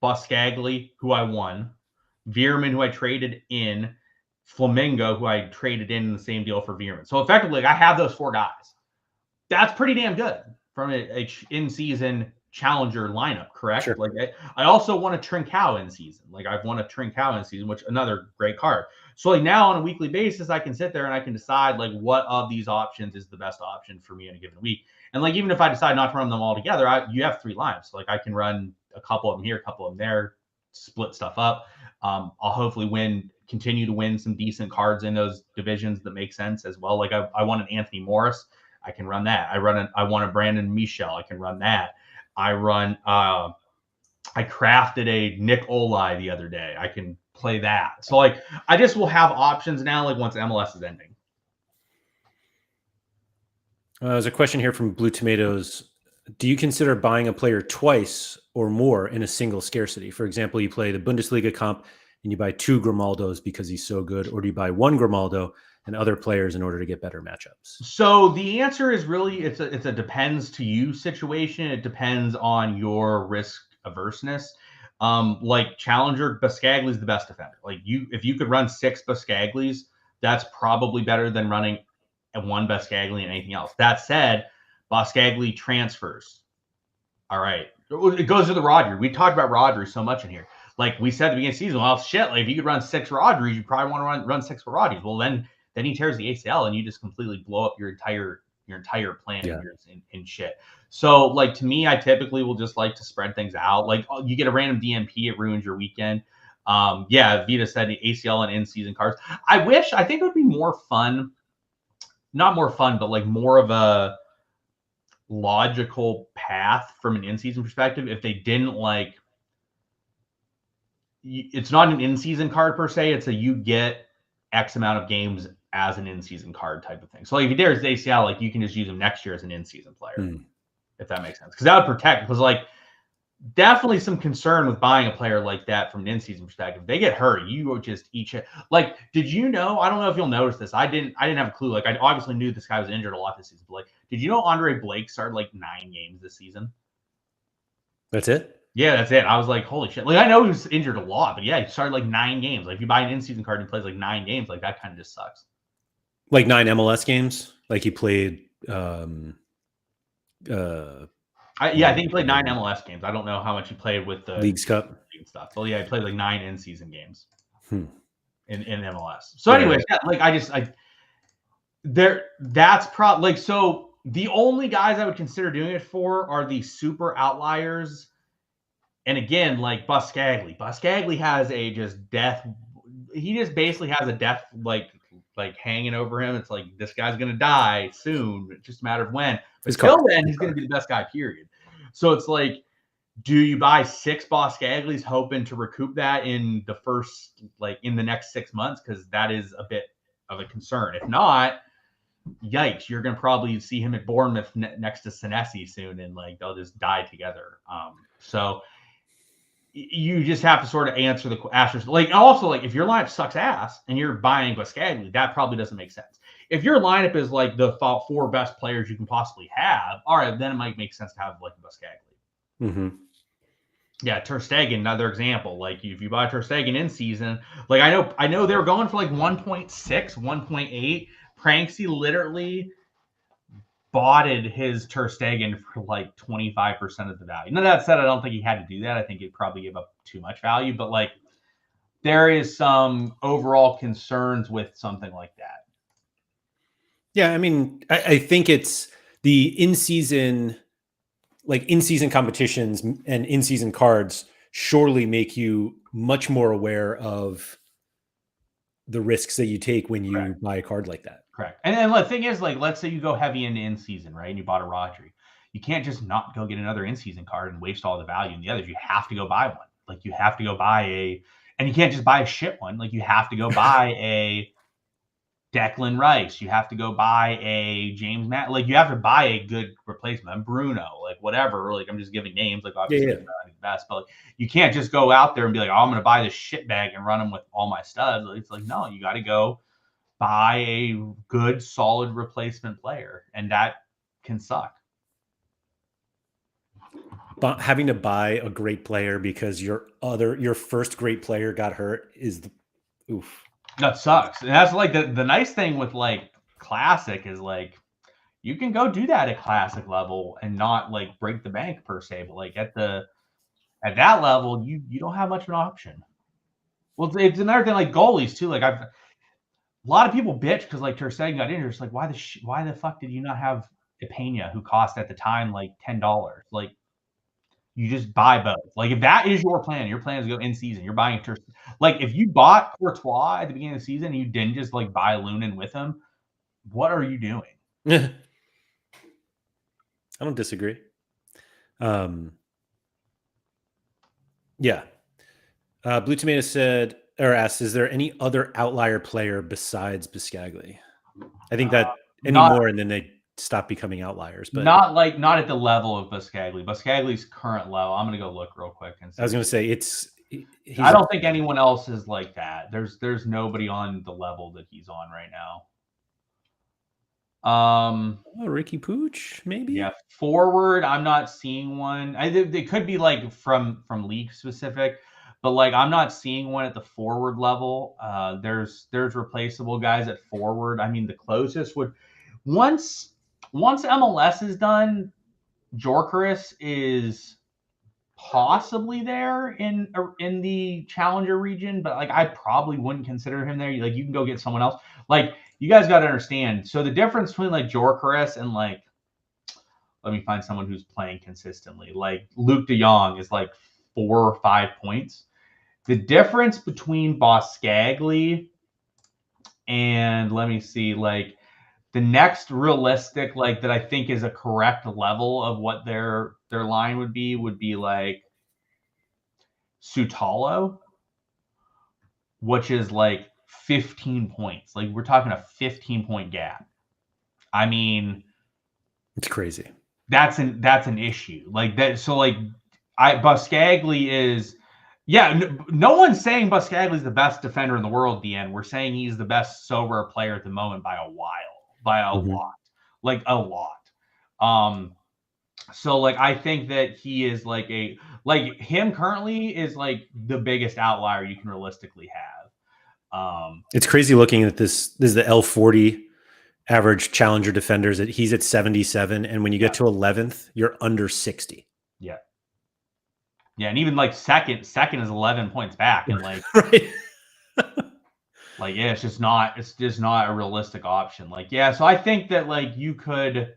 Boskagli, who I won, Veerman, who I traded in, Flamingo, who I traded in the same deal for Veerman. So effectively, like, I have those four guys. That's pretty damn good from a in-season challenger lineup, correct? Sure. Like I also won a Trincao in season. Like I've won a Trincao in season, which another great card. So like now on a weekly basis, I can sit there and I can decide like what of these options is the best option for me in a given week. And like even if I decide not to run them all together, you have three lineups. So like I can run a couple of them here, a couple of them there, split stuff up. I'll hopefully continue to win some decent cards in those divisions that make sense as well. Like I won an Anthony Morris. I can run that. I want a Brandon Michel. I can run that. I run I crafted a Nick Oli the other day. I can play that. So like I just will have options now. Like once MLS is ending. There's a question here from Blue Tomatoes. Do you consider buying a player twice or more in a single scarcity? For example, you play the Bundesliga comp and you buy 2 Grimaldos because he's so good, or do you buy 1 Grimaldo and other players in order to get better matchups? So the answer is really it's a depends to you situation. It depends on your risk averseness. Like Challenger, Buscaglia is the best defender. Like if you could run 6 Buscaglias, that's probably better than running 1 Buscaglia and anything else. That said, Buscaglia transfers. All right. It goes to the Rodri. We talked about Rodri so much in here. Like we said at the beginning of the season, well, shit, like if you could run 6 Rodris, you probably want to run 6 for Rodris. Well, then he tears the ACL and you just completely blow up your entire plan in shit. So like to me, I typically will just like to spread things out. Like you get a random DMP, it ruins your weekend. Yeah, Vita said ACL and in-season cards. I think it would be more fun, not more fun, but like more of a logical path from an in-season perspective if they didn't like it's not an in-season card per se, it's a you get X amount of games as an in-season card type of thing. So like if he dares ACL, like you can just use him next year as an in-season player, if that makes sense. Because that would protect, because like definitely some concern with buying a player like that from an in-season perspective. If they get hurt, you will just eat it. Like, did you know? I don't know if you'll notice this. I didn't have a clue. Like, I obviously knew this guy was injured a lot this season. But like, did you know Andre Blake started like 9 games this season? That's it? Yeah, that's it. I was like, holy shit. Like, I know he was injured a lot, but yeah, he started like 9 games. Like, if you buy an in-season card and he plays like 9 games, like that kind of just sucks. Like 9 MLS games? Like he played I think he played 9 MLS games. I don't know how much he played with the Leagues Cup stuff. So yeah, he played like 9 in-season games in MLS. So anyways, yeah, like that's probably like, so the only guys I would consider doing it for are the super outliers. And again, like Buscaglia. Buscaglia has a just death. He just basically has a death like hanging over him. It's like this guy's gonna die soon. It's just a matter of when. But till then, he's gonna be the best guy, period. So it's like, do you buy 6 Buscaglias hoping to recoup that in the next 6 months? Because that is a bit of a concern. If not, yikes, you're gonna probably see him at Bournemouth next to Senesi soon, and like they'll just die together. So you just have to sort of answer the questions. Like, also, like if your lineup sucks ass and you're buying Buscaglia, that probably doesn't make sense. If your lineup is like the 4 best players you can possibly have, all right, then it might make sense to have like Buscaglia. Mm-hmm. Yeah, Ter Stegen, another example. Like if you buy Ter Stegen in season, like I know they were going for like 1.6, 1.8. Pranksy literally botted his Ter Stegen for like 25% of the value. Now that said, I don't think he had to do that. I think he probably gave up too much value, but like there is some overall concerns with something like that. Yeah, I mean, I think it's the in-season competitions and in-season cards surely make you much more aware of the risks that you take when you buy a card like that. Correct. And then the thing is, like, let's say you go heavy into in-season, right? And you bought a Rodri. You can't just not go get another in-season card and waste all the value in the others. You have to go buy one. Like, you have to go buy and you can't just buy a shit one. Like, you have to go buy a Declan Rice. You have to go buy a James Matt. Like, you have to buy a good replacement. Bruno, like, whatever. Like, I'm just giving names. Like, obviously, not the best, but like, you can't just go out there and be like, oh, I'm going to buy this shit bag and run them with all my studs. It's like, no, you got to go buy a good, solid replacement player, and that can suck. But having to buy a great player because your first great player got hurt is oof. That sucks. And that's like the nice thing with like Classic is like you can go do that at Classic level and not like break the bank per se, but like at that level, you don't have much of an option. Well, it's another thing like goalies too. Like a lot of people bitch because like Ter Stegen got injured. It's like why the fuck did you not have Ipena, who cost at the time like $10? Like you just buy both. Like if that is your plan is to go in season. You're buying like if you bought Courtois at the beginning of the season and you didn't just like buy Lunin with him, what are you doing? I don't disagree. Yeah. Blue Tomato said or asked, is there any other outlier player besides Biscagli? I think that anymore, and then they stop becoming outliers. But not at the level of Biscagli. Biscagli's current low. I'm gonna go look real quick and see. I was going to say I don't think anyone else is like that. There's nobody on the level that he's on right now. Ricky Pooch, maybe. Yeah, forward. I'm not seeing one. They could be like from league specific, but like I'm not seeing one at the forward level. There's replaceable guys at forward. I mean, the closest would once MLS is done, Jorkaris is possibly there in the challenger region, but like I probably wouldn't consider him there. Like you can go get someone else. Like you guys got to understand. So the difference between like Jorkaris and like, let me find someone who's playing consistently. Like Luke De Jong is like 4 or 5 points. The difference between Biscagli and let me see, like the next realistic, like that I think is a correct level of what their line would be like Sutalo, which is like 15 points. Like we're talking a 15-point gap. I mean, it's crazy. That's an issue. Like that. So like Biscagli is, yeah. No one's saying Biscagli is the best defender in the world at the end. We're saying he's the best Sorare player at the moment by a lot, like a lot. So like I think that he is like him currently is like the biggest outlier you can realistically have. It's crazy looking at this. This is the L40 average challenger defenders. He's at 77, and when you get to 11th, you're under 60. Yeah. Yeah, and even like second is 11 points back, and like right. like yeah, it's just not a realistic option. Like yeah, so I think that like you could.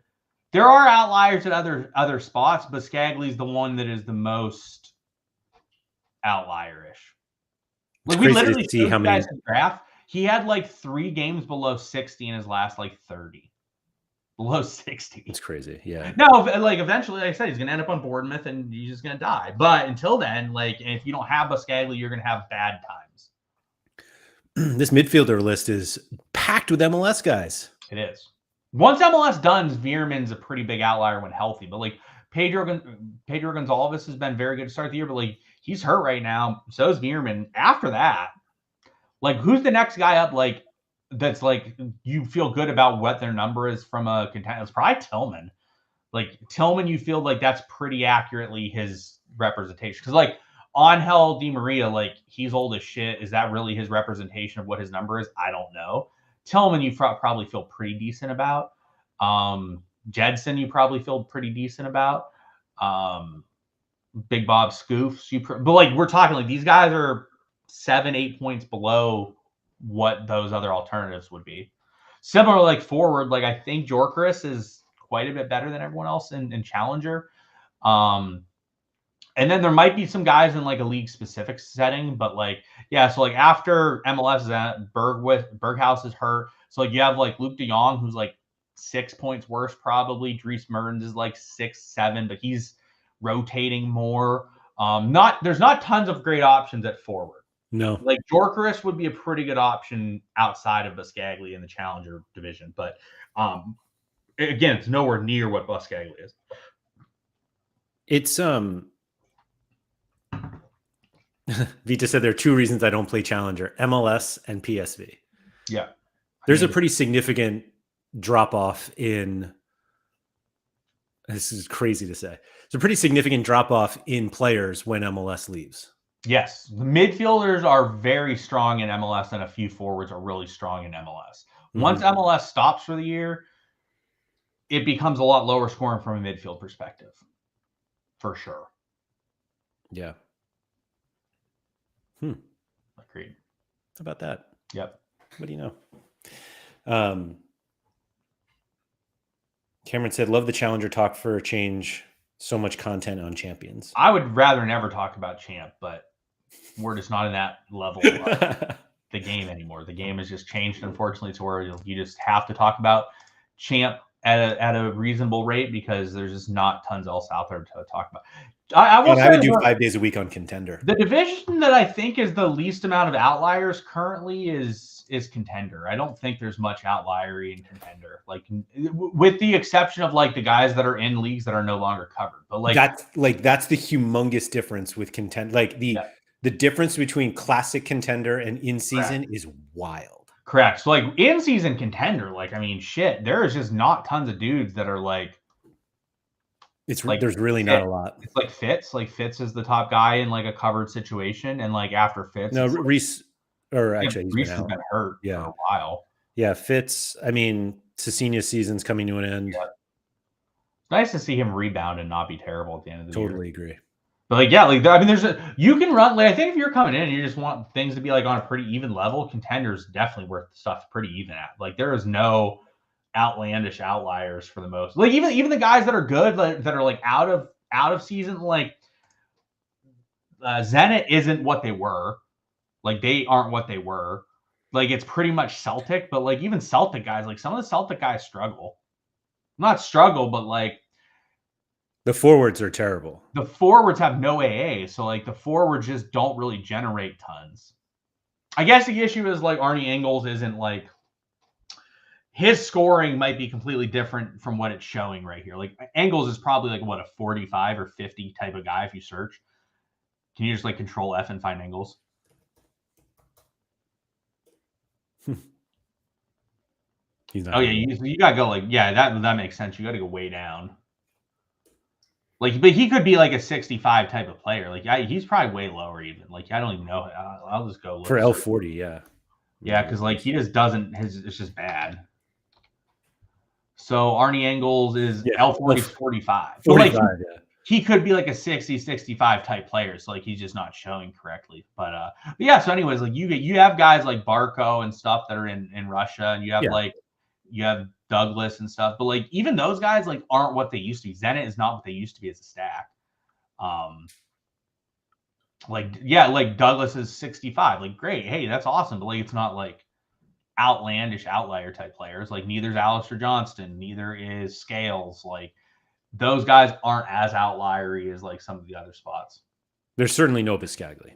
There are outliers at other spots, but Biscagli's the one that is the most outlierish. Like we literally see how many graph. He had like 3 games below 60 in his last like 30. Below 60. It's crazy. Yeah. No, like eventually, like I said, he's gonna end up on Bournemouth and he's just gonna die. But until then, like if you don't have Biscagli, you're gonna have bad times. This midfielder list is packed with MLS guys. It is. Once MLS done, Veerman's a pretty big outlier when healthy. But like Pedro Gonzalez has been very good to start the year, but like he's hurt right now. So is Veerman. After that, like who's the next guy up? Like that's like you feel good about what their number is from a contender. It's probably Tillman. Like Tillman, you feel like that's pretty accurately his representation. Because like Angel Di Maria, like he's old as shit. Is that really his representation of what his number is? I don't know. Tillman, you probably feel pretty decent about. Jedson, you probably feel pretty decent about. Big Bob Scoofs, but like we're talking like these guys are 7-8 points below what those other alternatives would be. Similar like forward, like I think Jorkaris is quite a bit better than everyone else in Challenger. And then there might be some guys in like a league specific setting, but like, yeah. So like after MLS is at Berghaus is hurt. So like you have like Luke De Jong, who's like 6 points worse, probably. Dries Mertens is like 6-7, but he's rotating more. There's not tons of great options at forward. No. Like Jorkaris would be a pretty good option outside of Biscagli in the Challenger division. But again, it's nowhere near what Biscagli is. It's Vita said there are 2 reasons I don't play Challenger: MLS and PSV. Yeah. There's a pretty significant drop off in. This is crazy to say. It's a pretty significant drop off in players when MLS leaves. Yes. The midfielders are very strong in MLS and a few forwards are really strong in MLS. Once MLS stops for the year, it becomes a lot lower scoring from a midfield perspective. For sure. Yeah. Agreed. How about that? Yep. What do you know? Cameron said, love the Challenger talk for a change. So much content on champions. I would rather never talk about champ, but we're just not in that level of the game anymore. The game has just changed, unfortunately, to where you just have to talk about champ at a reasonable rate because there's just not tons else out there to talk about. I will say I would do 5 days a week on Contender. The division that I think is the least amount of outliers currently is Contender. I don't think there's much outliery in Contender, like with the exception of like the guys that are in leagues that are no longer covered. But that's the humongous difference with Contender. Like the difference between classic Contender and in season is wild. Correct. So like in season Contender, like I mean, shit, there is just not tons of dudes that are like. It's like there's really not a lot. It's like Fitz. Like Fitz is the top guy in like a covered situation, and like after Fitz, no Reese, or actually Reese has been hurt for a while. Yeah, Fitz. I mean, Cecinia's season's coming to an end. Yeah. It's nice to see him rebound and not be terrible at the end of the year. Totally agree. But like, yeah, like I mean, you can run. Like I think if you're coming in and you just want things to be like on a pretty even level, Contender's definitely worth stuff pretty even at. Like there is no outlandish outliers for the most. Like even the guys that are good, that are like out of season, like Zenit isn't what they were. Like they aren't what they were. Like it's pretty much Celtic, but like even Celtic guys, like some of the Celtic guys struggle. Not struggle, but like the forwards are terrible. The forwards have no AA, so like the forwards just don't really generate tons. I guess the issue is like Arnie Engels isn't like his scoring might be completely different from what it's showing right here. Like Engels is probably like what a 45 or 50 type of guy if you search. Can you just like control F and find Engels? He's not. Oh yeah, you gotta go like that makes sense. You gotta go way down. Like, but he could be like a 65 type of player. Like, he's probably way lower even. Like, I don't even know. I'll just go look for L40. Yeah, because like he just doesn't. It's just bad. So Arnie Engels is L40 is 45. 45, like, he could be like a 60, 65 type player. So like he's just not showing correctly. But yeah. So anyways, like you have guys like Barco and stuff that are in Russia, and you have Douglas and stuff, but like even those guys like aren't what they used to be. Zenit is not what they used to be as a stack. Like Douglas is 65. Like great, hey, that's awesome, but like it's not like outlandish outlier type players. Like neither is Alistair Johnston, neither is Scales. Like those guys aren't as outliery as like some of the other spots. There's certainly no Biscagli.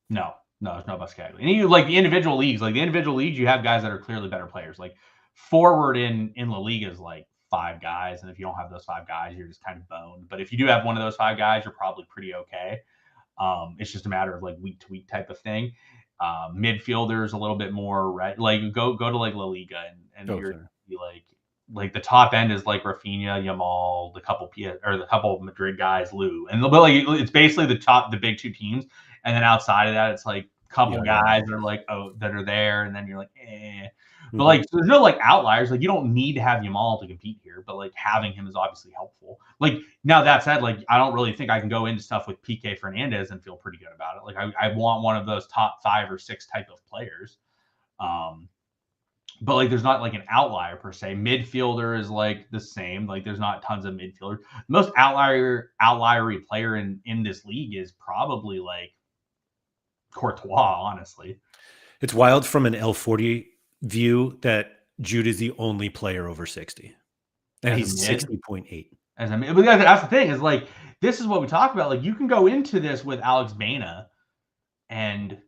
No, there's no Biscagli. And you like the individual leagues, you have guys that are clearly better players. Like forward in La Liga is like 5 guys, and if you don't have those 5 guys, you're just kind of boned. But if you do have one of those 5 guys, you're probably pretty okay. It's just a matter of like week to week type of thing. Midfielders a little bit more, right? Like go to like La Liga and you're like the top end is like Rafinha, Yamal, the couple Madrid guys, Lou, and like it's basically the big 2 teams, and then outside of that, it's like a couple guys that are like that are there, and then you're like eh. But like, so there's no like outliers. Like, you don't need to have Yamal to compete here, but like having him is obviously helpful. Like, now that said, like I don't really think I can go into stuff with PK Fernandez and feel pretty good about it. Like, I want one of those top 5 or 6 type of players. But like, there's not like an outlier per se. Midfielder is like the same. Like, there's not tons of midfielders. The most outliery player in this league is probably like Courtois. Honestly, it's wild from an L40 view that Jude is the only player over 60, and he's 60.8. But that's the thing, is like this is what we talk about. Like you can go into this with Alex Baena and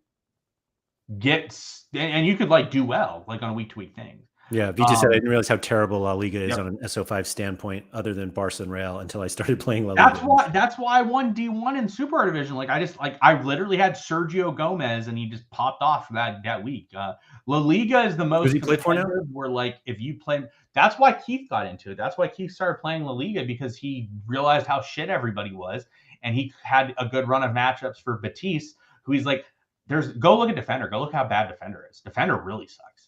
you could like do well like on a week to week thing. Yeah, Vita said I didn't realize how terrible La Liga is on an SO5 standpoint, other than Barca and Real, until I started playing La Liga. That's why I won D1 in Super Division. Like I literally had Sergio Gomez, and he just popped off for that week. La Liga is the most. Does he play for now? Where like if you play, that's why Keith got into it. That's why Keith started playing La Liga, because he realized how shit everybody was, and he had a good run of matchups for Batiste, who he's like, go look at Defender. Go look how bad Defender is. Defender really sucks.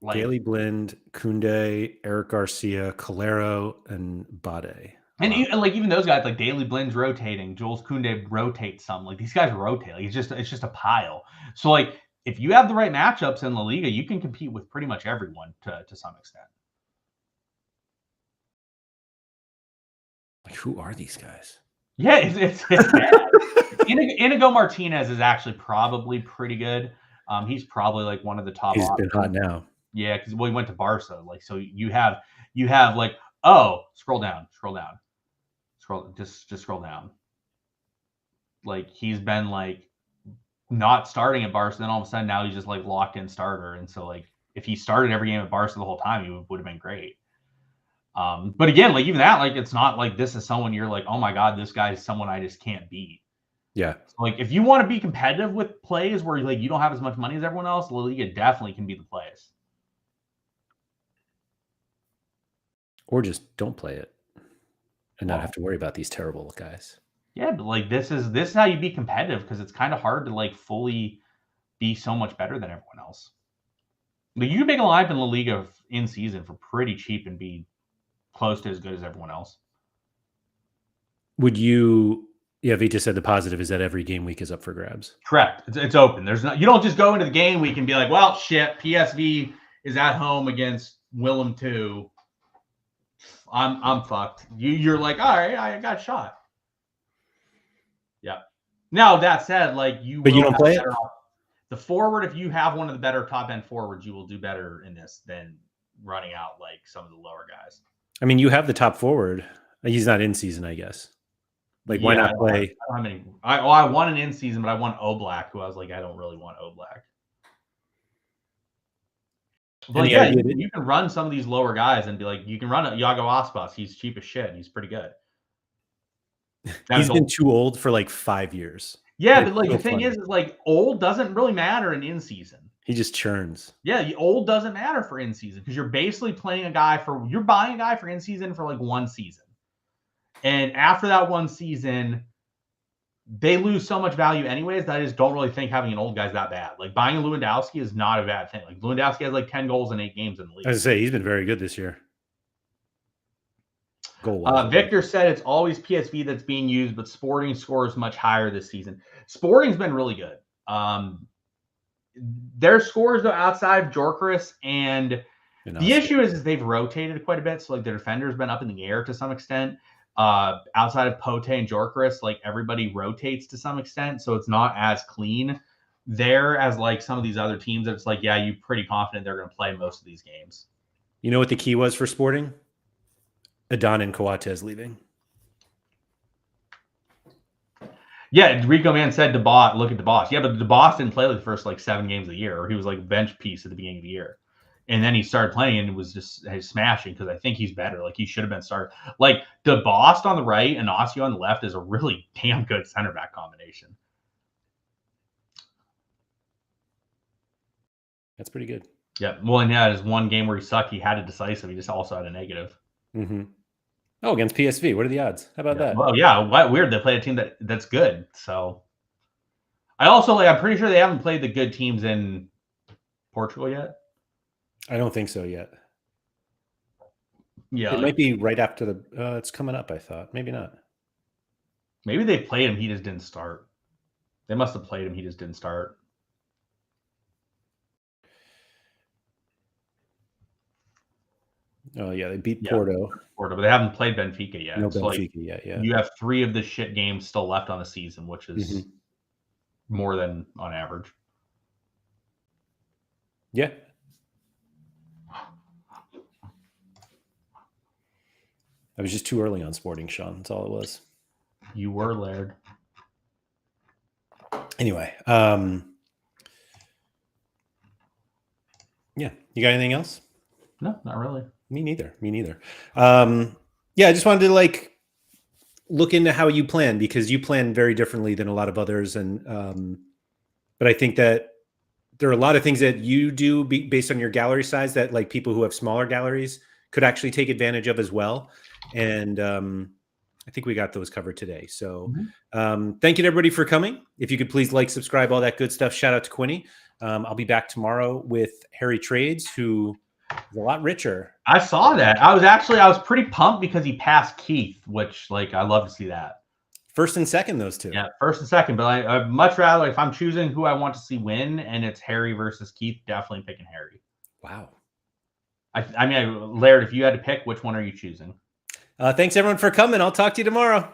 Like, Daley Blind, Koundé, Eric Garcia, Calero, and Bade. And even those guys, like Daley Blind's rotating, Jules Koundé rotates some. Like these guys rotate. Like it's just a pile. So like if you have the right matchups in La Liga, you can compete with pretty much everyone to some extent. Like, who are these guys? Yeah, it's bad. Inigo Martinez is actually probably pretty good. He's probably like one of the top. He's been hot now. Yeah, because he went to Barca. Like, so you have like, scroll down, just scroll down. Like, he's been like not starting at Barca, then all of a sudden now he's just like locked in starter. And so like if he started every game at Barca the whole time, he would have been great. But again, like even that, like it's not like this is someone you're like, oh my God, this guy is someone I just can't beat. Yeah. So like if you want to be competitive with plays where like you don't have as much money as everyone else, La Liga definitely can be the place. Or just don't play it and not have to worry about these terrible guys. Yeah, but like this is how you be competitive, because it's kind of hard to like fully be so much better than everyone else. Like you can make a lineup in La Liga in season for pretty cheap and be close to as good as everyone else. Would you? Yeah, Vita said the positive is that every game week is up for grabs. Correct. It's open. There's not. You don't just go into the game week and be like, well, shit, PSV is at home against Willem 2. I'm fucked. You're like, all right, I got shot. Yeah. Now that said, like but you don't play it. The forward, if you have one of the better top end forwards, you will do better in this than running out like some of the lower guys. I mean, you have the top forward. He's not in season, I guess. Like, why not play? I don't have many. I want an in season, but I want Oblak, who I was like, I don't really want Oblak. But yeah, you can run some of these lower guys and be like, you can run Iago Aspas. He's cheap as shit. He's pretty good. He's been too old for like 5 years. Yeah, but like the thing is like old doesn't really matter in season. He just churns. Yeah, old doesn't matter for in season because you're basically buying a guy for in season for like one season. And after that one season, they lose so much value anyways that I just don't really think having an old guy's that bad. Like buying a Lewandowski is not a bad thing. Like Lewandowski has like 10 goals in 8 games in the league. I was gonna say he's been very good this year. Victor said it's always PSV that's being used, but Sporting scores much higher this season. Sporting's been really good. Their scores though outside of Gyökeres and the issue is they've rotated quite a bit. So like the defender's been up in the air to some extent. Outside of Pote and Gyökeres, like everybody rotates to some extent, so it's not as clean there as like some of these other teams. It's like, yeah, you're pretty confident they're going to play most of these games. You know what the key was for Sporting? Adon and Coates leaving. Yeah, Rico Man said DeBoss. Look at DeBoss. Yeah, but DeBoss didn't play like the first like 7 games of the year, or he was like bench piece at the beginning of the year. And then he started playing and was just smashing because I think he's better. Like he should have been started. Like DeBoss on the right and Ossio on the left is a really damn good center back combination. That's pretty good. Yeah. Well, and yeah, there's one game where he sucked. He had a decisive. He just also had a negative. Mm-hmm. Oh, against PSV. What are the odds? How about that? Well, yeah. Weird. They play a team that's good. So I also I'm pretty sure they haven't played the good teams in Portugal yet. I don't think so yet. Yeah. It might be right after the it's coming up, I thought. Maybe not. Maybe they played him, he just didn't start. They must have played him, he just didn't start. Oh yeah, they beat Porto. But they haven't played Benfica yet. No Benfica yet, yeah. You have 3 of the shit games still left on the season, which is more than on average. Yeah. I was just too early on Sporting, Sean. That's all it was. You were, Laird. Anyway, yeah. You got anything else? No, not really. Me neither. Yeah, I just wanted to look into how you plan, because you plan very differently than a lot of others, and but I think that there are a lot of things that you do based on your gallery size that like people who have smaller galleries could actually take advantage of as well. And I think we got those covered today. So thank you to everybody for coming. If you could please like, subscribe, all that good stuff. Shout out to Quinny. I'll be back tomorrow with Harry Trades, who is a lot richer. I saw that. I was pretty pumped because he passed Keith, which I love to see that. First and second, those two. Yeah, first and second. But I'd much rather, if I'm choosing who I want to see win and it's Harry versus Keith, definitely picking Harry. Wow. I mean, Laird, if you had to pick, which one are you choosing? Thanks everyone for coming. I'll talk to you tomorrow.